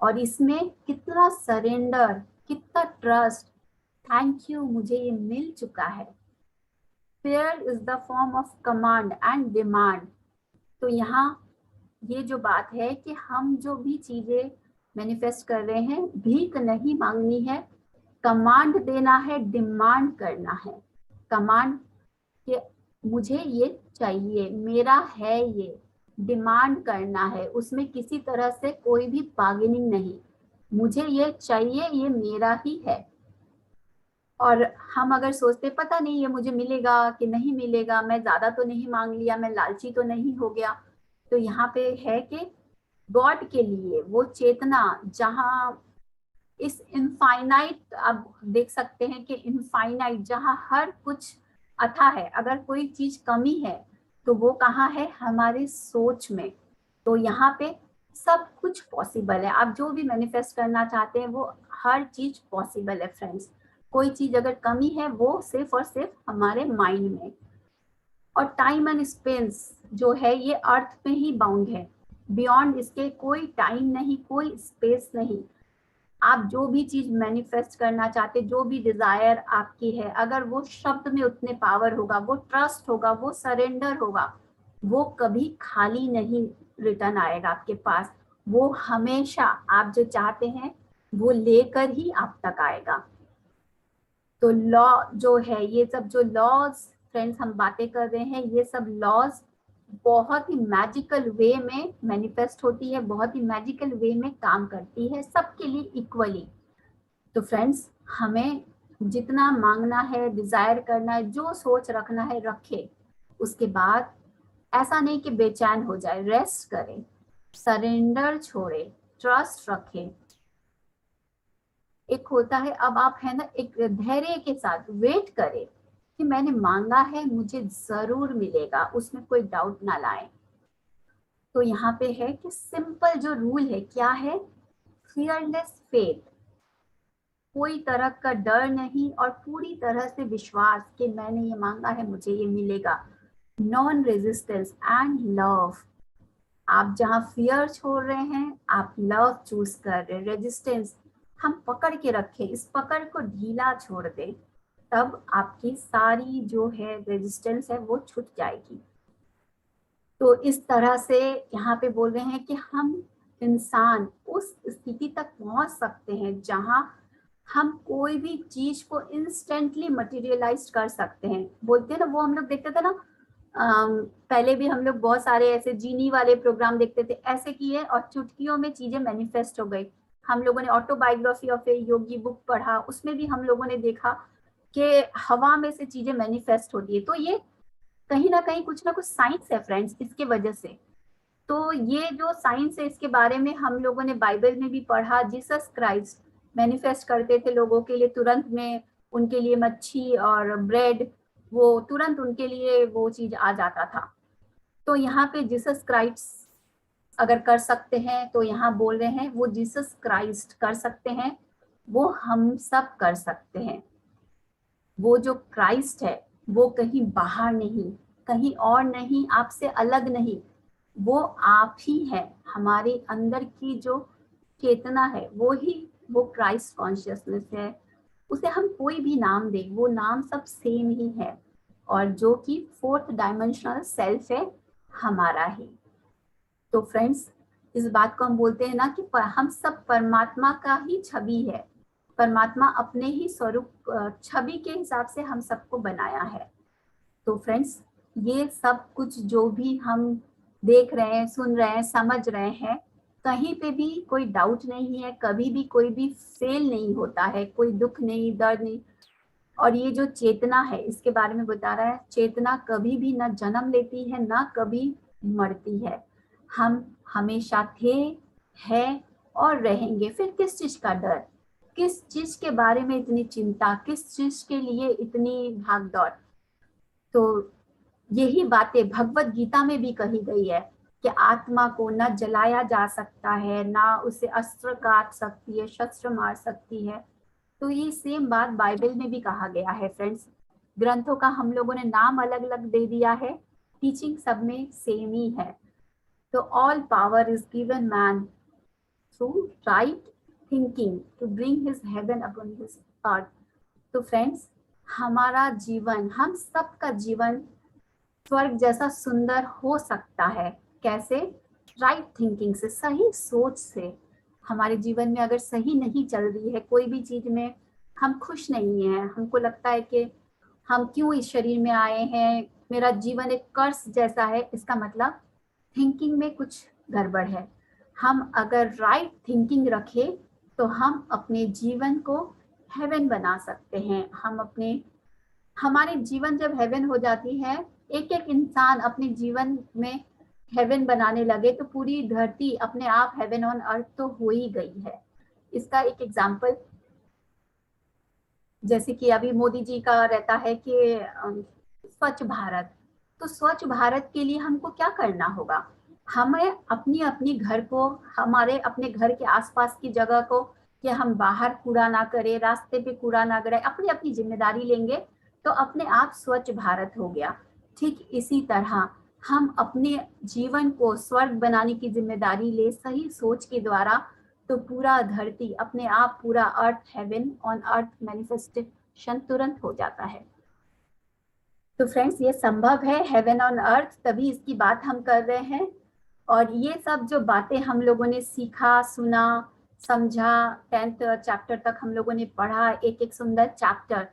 और इसमें कितना सरेंडर, कितना ट्रस्ट, थैंक यू, मुझे ये मिल चुका है। Fair is the form of command and demand. तो यहाँ ये जो बात है कि हम जो भी चीजें मैनिफेस्ट कर रहे हैं, भीख नहीं मांगनी है, कमांड देना है, डिमांड करना है। कमांड कि मुझे ये चाहिए, मेरा है ये, डिमांड करना है, उसमें किसी तरह से कोई भी बार्गेनिंग नहीं, मुझे ये चाहिए, ये मेरा ही है। और हम अगर सोचते पता नहीं ये मुझे मिलेगा कि नहीं मिलेगा, मैं ज्यादा तो नहीं मांग लिया, मैं लालची तो नहीं हो गया, तो यहाँ पे है कि गॉड के लिए वो चेतना, जहाँ इस इनफाइनाइट, आप देख सकते हैं कि इनफाइनाइट जहाँ हर कुछ अथा है, अगर कोई चीज कमी है तो वो कहाँ है, हमारे सोच में। तो यहाँ पे सब कुछ पॉसिबल है, आप जो भी मैनिफेस्ट करना चाहते हैं वो हर चीज पॉसिबल है फ्रेंड्स। कोई चीज अगर कमी है, वो सिर्फ और सिर्फ हमारे माइंड में। और टाइम एंड स्पेस जो है, ये अर्थ पे ही बाउंड है, बियॉन्ड इसके कोई टाइम नहीं, कोई स्पेस नहीं। आप जो भी चीज मैनिफेस्ट करना चाहते, जो भी डिजायर आपकी है, अगर वो शब्द में उतने पावर होगा, वो ट्रस्ट होगा, वो सरेंडर होगा, वो कभी खाली नहीं रिटर्न आएगा आपके पास। वो हमेशा आप जो चाहते हैं वो लेकर ही आप तक आएगा। तो लॉ जो है, ये सब जो लॉज फ्रेंड्स हम बातें कर रहे हैं, ये सब लॉज बहुत ही मैजिकल वे में मैनिफेस्ट होती है, बहुत ही मैजिकल वे में काम करती है सबके लिए इक्वली। तो फ्रेंड्स, हमें जितना मांगना है, डिजायर करना है, जो सोच रखना है रखे। उसके बाद ऐसा नहीं कि बेचैन हो जाए, रेस्ट करें, सरेंडर छोड़े, ट्रस्ट रखें। एक होता है, अब आप है ना, एक धैर्य के साथ वेट करें कि मैंने मांगा है, मुझे जरूर मिलेगा, उसमें कोई डाउट ना लाए। तो यहाँ पे है कि सिंपल जो रूल है क्या है, फियरलेस फेथ। कोई तरह का डर नहीं और पूरी तरह से विश्वास कि मैंने ये मांगा है, मुझे ये मिलेगा। Non resistance and love. आप जहाँ फियर छोड़ रहे हैं, आप लव चूज कर रहे हैं। रेजिस्टेंस हम पकड़ के रखें, इस पकड़ को ढीला छोड़ दें, तब आपकी सारी जो है रेजिस्टेंस है वो छूट जाएगी। तो इस तरह से यहाँ पे बोल रहे हैं कि हम इंसान उस स्थिति तक पहुंच सकते हैं जहाँ हम कोई भी चीज को इंस्टेंटली मटेरियलाइज कर सकते हैं। बोलते हैं ना, वो हम लोग देखते थे ना, पहले भी हम लोग बहुत सारे ऐसे जीनी वाले प्रोग्राम देखते थे, ऐसे किए और चुटकियों में चीजें मैनिफेस्ट हो गई। हम लोगों ने autobiography of A Yogi book पढ़ा, उसमें भी हम लोगों ने देखा कि हवा में से चीजें मैनिफेस्ट होती है। तो ये कहीं ना कहीं कुछ ना कुछ साइंस है फ्रेंड्स इसके वजह से। तो ये जो साइंस है इसके बारे में हम लोगों ने बाइबल में भी पढ़ा। जीसस क्राइस्ट मैनिफेस्ट करते थे लोगों के लिए, तुरंत में उनके लिए मच्छी और ब्रेड, वो तुरंत उनके लिए वो चीज आ जाता था। तो यहाँ पे जीसस क्राइस्ट अगर कर सकते हैं तो यहाँ बोल रहे हैं वो जीसस क्राइस्ट कर सकते हैं, वो हम सब कर सकते हैं। वो जो क्राइस्ट है वो कहीं बाहर नहीं, कहीं और नहीं, आपसे अलग नहीं, वो आप ही है। हमारे अंदर की जो चेतना है वो ही वो क्राइस्ट कॉन्शियसनेस है। उसे हम कोई भी नाम दें, वो नाम सब सेम ही है, और जो कि फोर्थ डायमेंशनल सेल्फ है हमारा ही। तो फ्रेंड्स, इस बात को हम बोलते हैं ना कि हम सब परमात्मा का ही छवि है। परमात्मा अपने ही स्वरूप छवि के हिसाब से हम सबको बनाया है। तो फ्रेंड्स, ये सब कुछ जो भी हम देख रहे हैं, सुन रहे हैं, समझ रहे हैं, कहीं पे भी कोई डाउट नहीं है, कभी भी कोई भी फेल नहीं होता है, कोई दुख नहीं, दर्द नहीं। और ये जो चेतना है इसके बारे में बता रहा है, चेतना कभी भी ना जन्म लेती है ना कभी मरती है। हम हमेशा थे, है और रहेंगे। फिर किस चीज का डर, किस चीज के बारे में इतनी चिंता, किस चीज के लिए इतनी भाग दौड़। तो यही बातें भगवत गीता में भी कही गई है कि आत्मा को न जलाया जा सकता है, ना उसे अस्त्र काट सकती है, शस्त्र मार सकती है। तो ये सेम बात बाइबल में भी कहा गया है फ्रेंड्स। ग्रंथों का हम लोगों ने नाम अलग अलग दे दिया है, टीचिंग सब में सेम ही है। तो all power is given man through right thinking to bring his heaven upon his earth. तो फ्रेंड्स, हमारा जीवन, हम सबका जीवन स्वर्ग जैसा सुंदर हो सकता है। कैसे? राइट थिंकिंग से, सही सोच से। हमारे जीवन में अगर सही नहीं चल रही है कोई भी चीज में, हम खुश नहीं है, हमको लगता है कि हम क्यों इस शरीर में आए हैं, मेरा जीवन एक कर्स जैसा है, इसका मतलब थिंकिंग में कुछ गड़बड़ है। हम अगर राइट थिंकिंग रखें तो हम अपने जीवन को हेवन बना सकते हैं। हम अपने, हमारे जीवन जब हेवन हो जाती है, एक एक इंसान अपने जीवन में हेवन बनाने लगे तो पूरी धरती अपने आप हेवन ऑन अर्थ तो हो ही गई है। इसका एक एग्जाम्पल, जैसे कि अभी मोदी जी का रहता है कि स्वच्छ भारत। तो स्वच्छ भारत के लिए हमको क्या करना होगा? हमें अपनी अपनी घर को, हमारे अपने घर के आसपास की जगह को, कि हम बाहर कूड़ा ना करें, रास्ते पे कूड़ा ना करें, अपनी अपनी जिम्मेदारी लेंगे तो अपने आप स्वच्छ भारत हो गया। ठीक इसी तरह हम अपने जीवन को स्वर्ग बनाने की जिम्मेदारी ले सही सोच के द्वारा, तो पूरा धरती अपने आप, पूरा अर्थ हेवन ऑन अर्थ मैनिफेस्टेशन तुरंत हो जाता है। तो फ्रेंड्स, ये संभव है हेवन ऑन अर्थ, तभी इसकी बात हम कर रहे हैं। और ये सब जो बातें हम लोगों ने सीखा, सुना, समझा, 10th चैप्टर तक हम लोगों ने पढ़ा, एक एक सुंदर चैप्टर।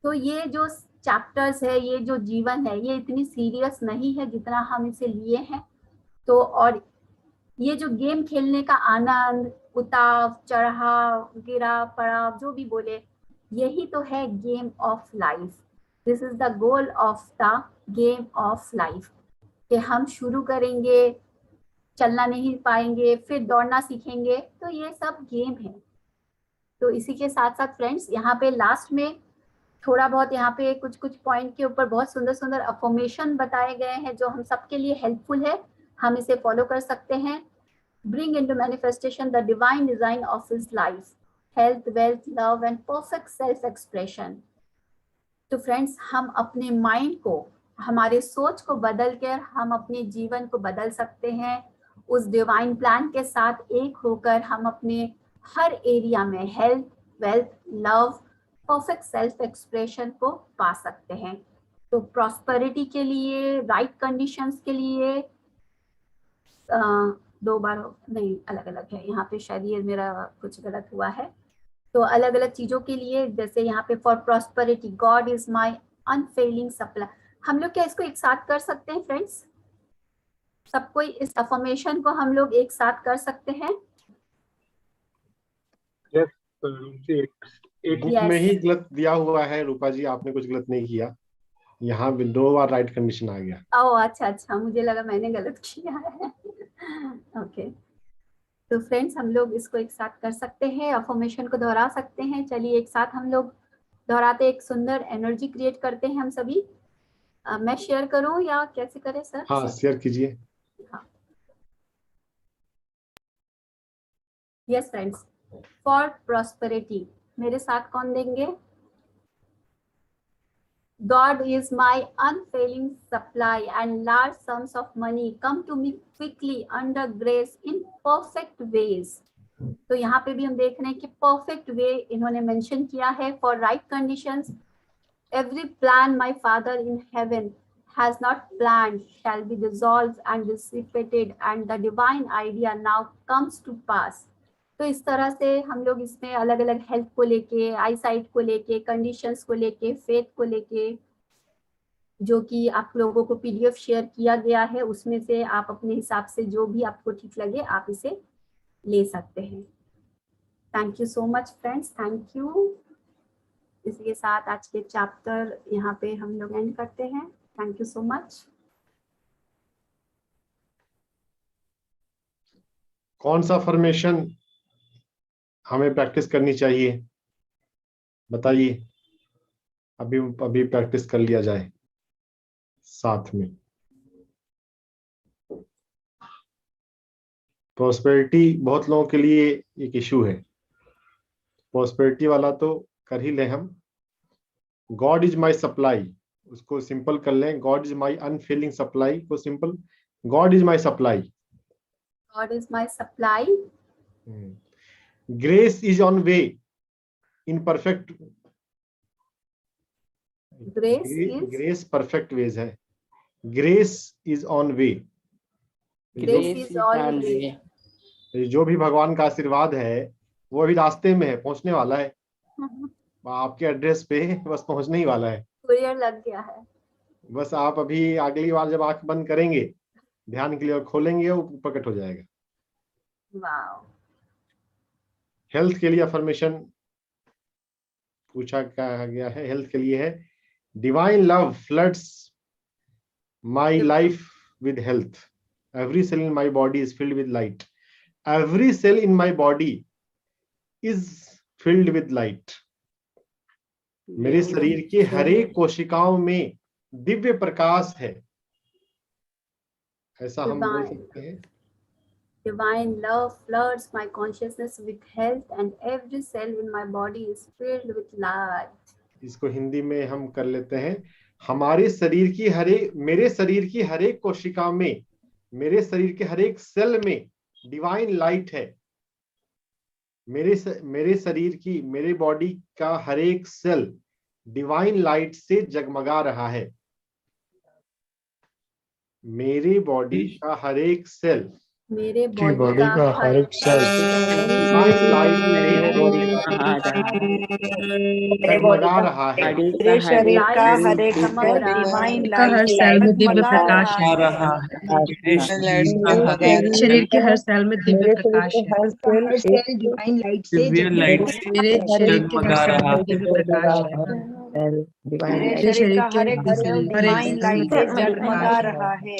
तो ये जो चैप्टर्स है, ये जो जीवन है, ये इतनी सीरियस नहीं है जितना हम इसे लिए हैं। तो और ये जो गेम खेलने का आनंद, उतार चढ़ाव, गिरा पड़ा, जो भी बोले, यही तो है game of life. This is the goal of the game of life, कि हम शुरू करेंगे, चलना नहीं पाएंगे, फिर दौड़ना सीखेंगे, तो ये सब गेम है। तो इसी के साथ साथ फ्रेंड्स, यहाँ पे लास्ट में थोड़ा बहुत यहाँ पे कुछ कुछ पॉइंट के ऊपर बहुत सुंदर सुंदर अफर्मेशन बताए गए हैं जो हम सबके लिए हेल्पफुल है, हम इसे फॉलो कर सकते हैं। Bring into manifestation the divine design of his life. health, wealth, love and perfect self expression. तो फ्रेंड्स, हम अपने माइंड को, हमारे सोच को बदल कर हम अपने जीवन को बदल सकते हैं। उस डिवाइन प्लान के साथ एक होकर हम अपने हर एरिया में health, wealth, love, perfect self expression को पा सकते हैं। तो प्रॉस्पेरिटी के लिए, राइट कंडीशंस के लिए, दो बार नहीं, अलग अलग है यहाँ पे, शायद ये मेरा कुछ गलत हुआ है। तो अलग अलग चीजों के लिए, जैसे यहाँ पे for prosperity God is my unfailing supply. हम लोग क्या इसको एक साथ कर सकते हैं फ्रेंड्स? सब कोई इस अफर्मेशन को हम लोग एक साथ कर सकते हैं? एक बुक में ही गलत दिया हुआ है रूपा जी, आपने कुछ गलत नहीं किया, यहाँ 2 बार राइट कंडीशन आ गया। ओह अच्छा, मुझे लगा मैंने गलत किया है। ओके, तो फ्रेंड्स हम लोग इसको एक साथ कर सकते हैं, अफर्मेशन को दोहरा सकते हैं। चलिए एक साथ हम लोग दोहराते, एक सुंदर एनर्जी क्रिएट करते हैं हम सभी। मैं शेयर करूं या कैसे करें सर? हाँ, शेयर कीजिए। यस फ्रेंड्स, फॉर प्रॉस्पेरिटी मेरे साथ कौन देंगे? God is my unfailing supply and large sums of money come to me quickly under grace in perfect ways. तो यहाँ पे भी हम देख रहे हैं कि perfect way इन्होंने mention किया है। For right conditions, every plan my Father in heaven has not planned shall be dissolved and dissipated, and the divine idea now comes to pass. तो इस तरह से हम लोग इसमें अलग अलग हेल्थ को लेके, आई साइट को लेके, कंडीशंस को लेके, फेथ को लेके, जो कि आप लोगों को पीडीएफ शेयर किया गया है, उसमें से आप अपने हिसाब से जो भी आपको ठीक लगे आप इसे ले सकते हैं। Thank you so much friends, thank you. इसके साथ आज के चैप्टर यहाँ पे हम लोग एंड करते हैं। Thank you so much. कौन सा फॉर्मेशन हमें प्रैक्टिस करनी चाहिए बताइए, अभी प्रैक्टिस कर लिया जाए साथ में। प्रॉस्पेरिटी बहुत लोगों के लिए एक इशू है, प्रॉस्पेरिटी वाला तो कर ही ले हम। गॉड इज माई सप्लाई, उसको सिंपल कर लें। God is my unfailing supply को simple, God is my supply. God is my supply. Grace is on way in perfect, grace perfect ways है। Grace is on way, grace is on way. जो भी भगवान का आशीर्वाद है वो अभी रास्ते में है, पहुंचने वाला है आपके एड्रेस पे, बस पहुंचने ही वाला है, कुरियर लग गया है। बस आप अभी अगली बार जब आंख बंद करेंगे ध्यान के लिए और खोलेंगे वो प्रकट हो जाएगा। वाओ। हेल्थ के लिए अफर्मेशन पूछा गया है, हेल्थ के लिए है divine love floods my life with health, every cell in my body is filled with light, every cell in my body is filled with light. मेरे शरीर की हर एक कोशिकाओं में दिव्य प्रकाश है, ऐसा हम बोल सकते हैं। Divine love floods my consciousness with health and every cell in my body is filled with light. इसको हिंदी में हम कर लेते हैं, हमारे शरीर की मेरे शरीर की हर एक कोशिका में, मेरे शरीर के हर एक सेल में डिवाइन लाइट है। मेरे शरीर की, मेरे बॉडी का हर एक सेल डिवाइन लाइट से जगमगा रहा है। मेरे बॉडी का हर एक सेल, मेरे बॉडी का हर एक सेल जगमगा रहा है। मेरे शरीर का हर एक सेल डिवाइन लाइट में दिव्य प्रकाश आ रहा है। शरीर के हर सेल में दिव्य प्रकाश है। हर सेल डिवाइन लाइट से मेरे शरीर के हर सेल में दिव्य प्रकाश है। मेरे शरीर का हर एक सेल डिवाइन लाइट से जगमगा रहा है।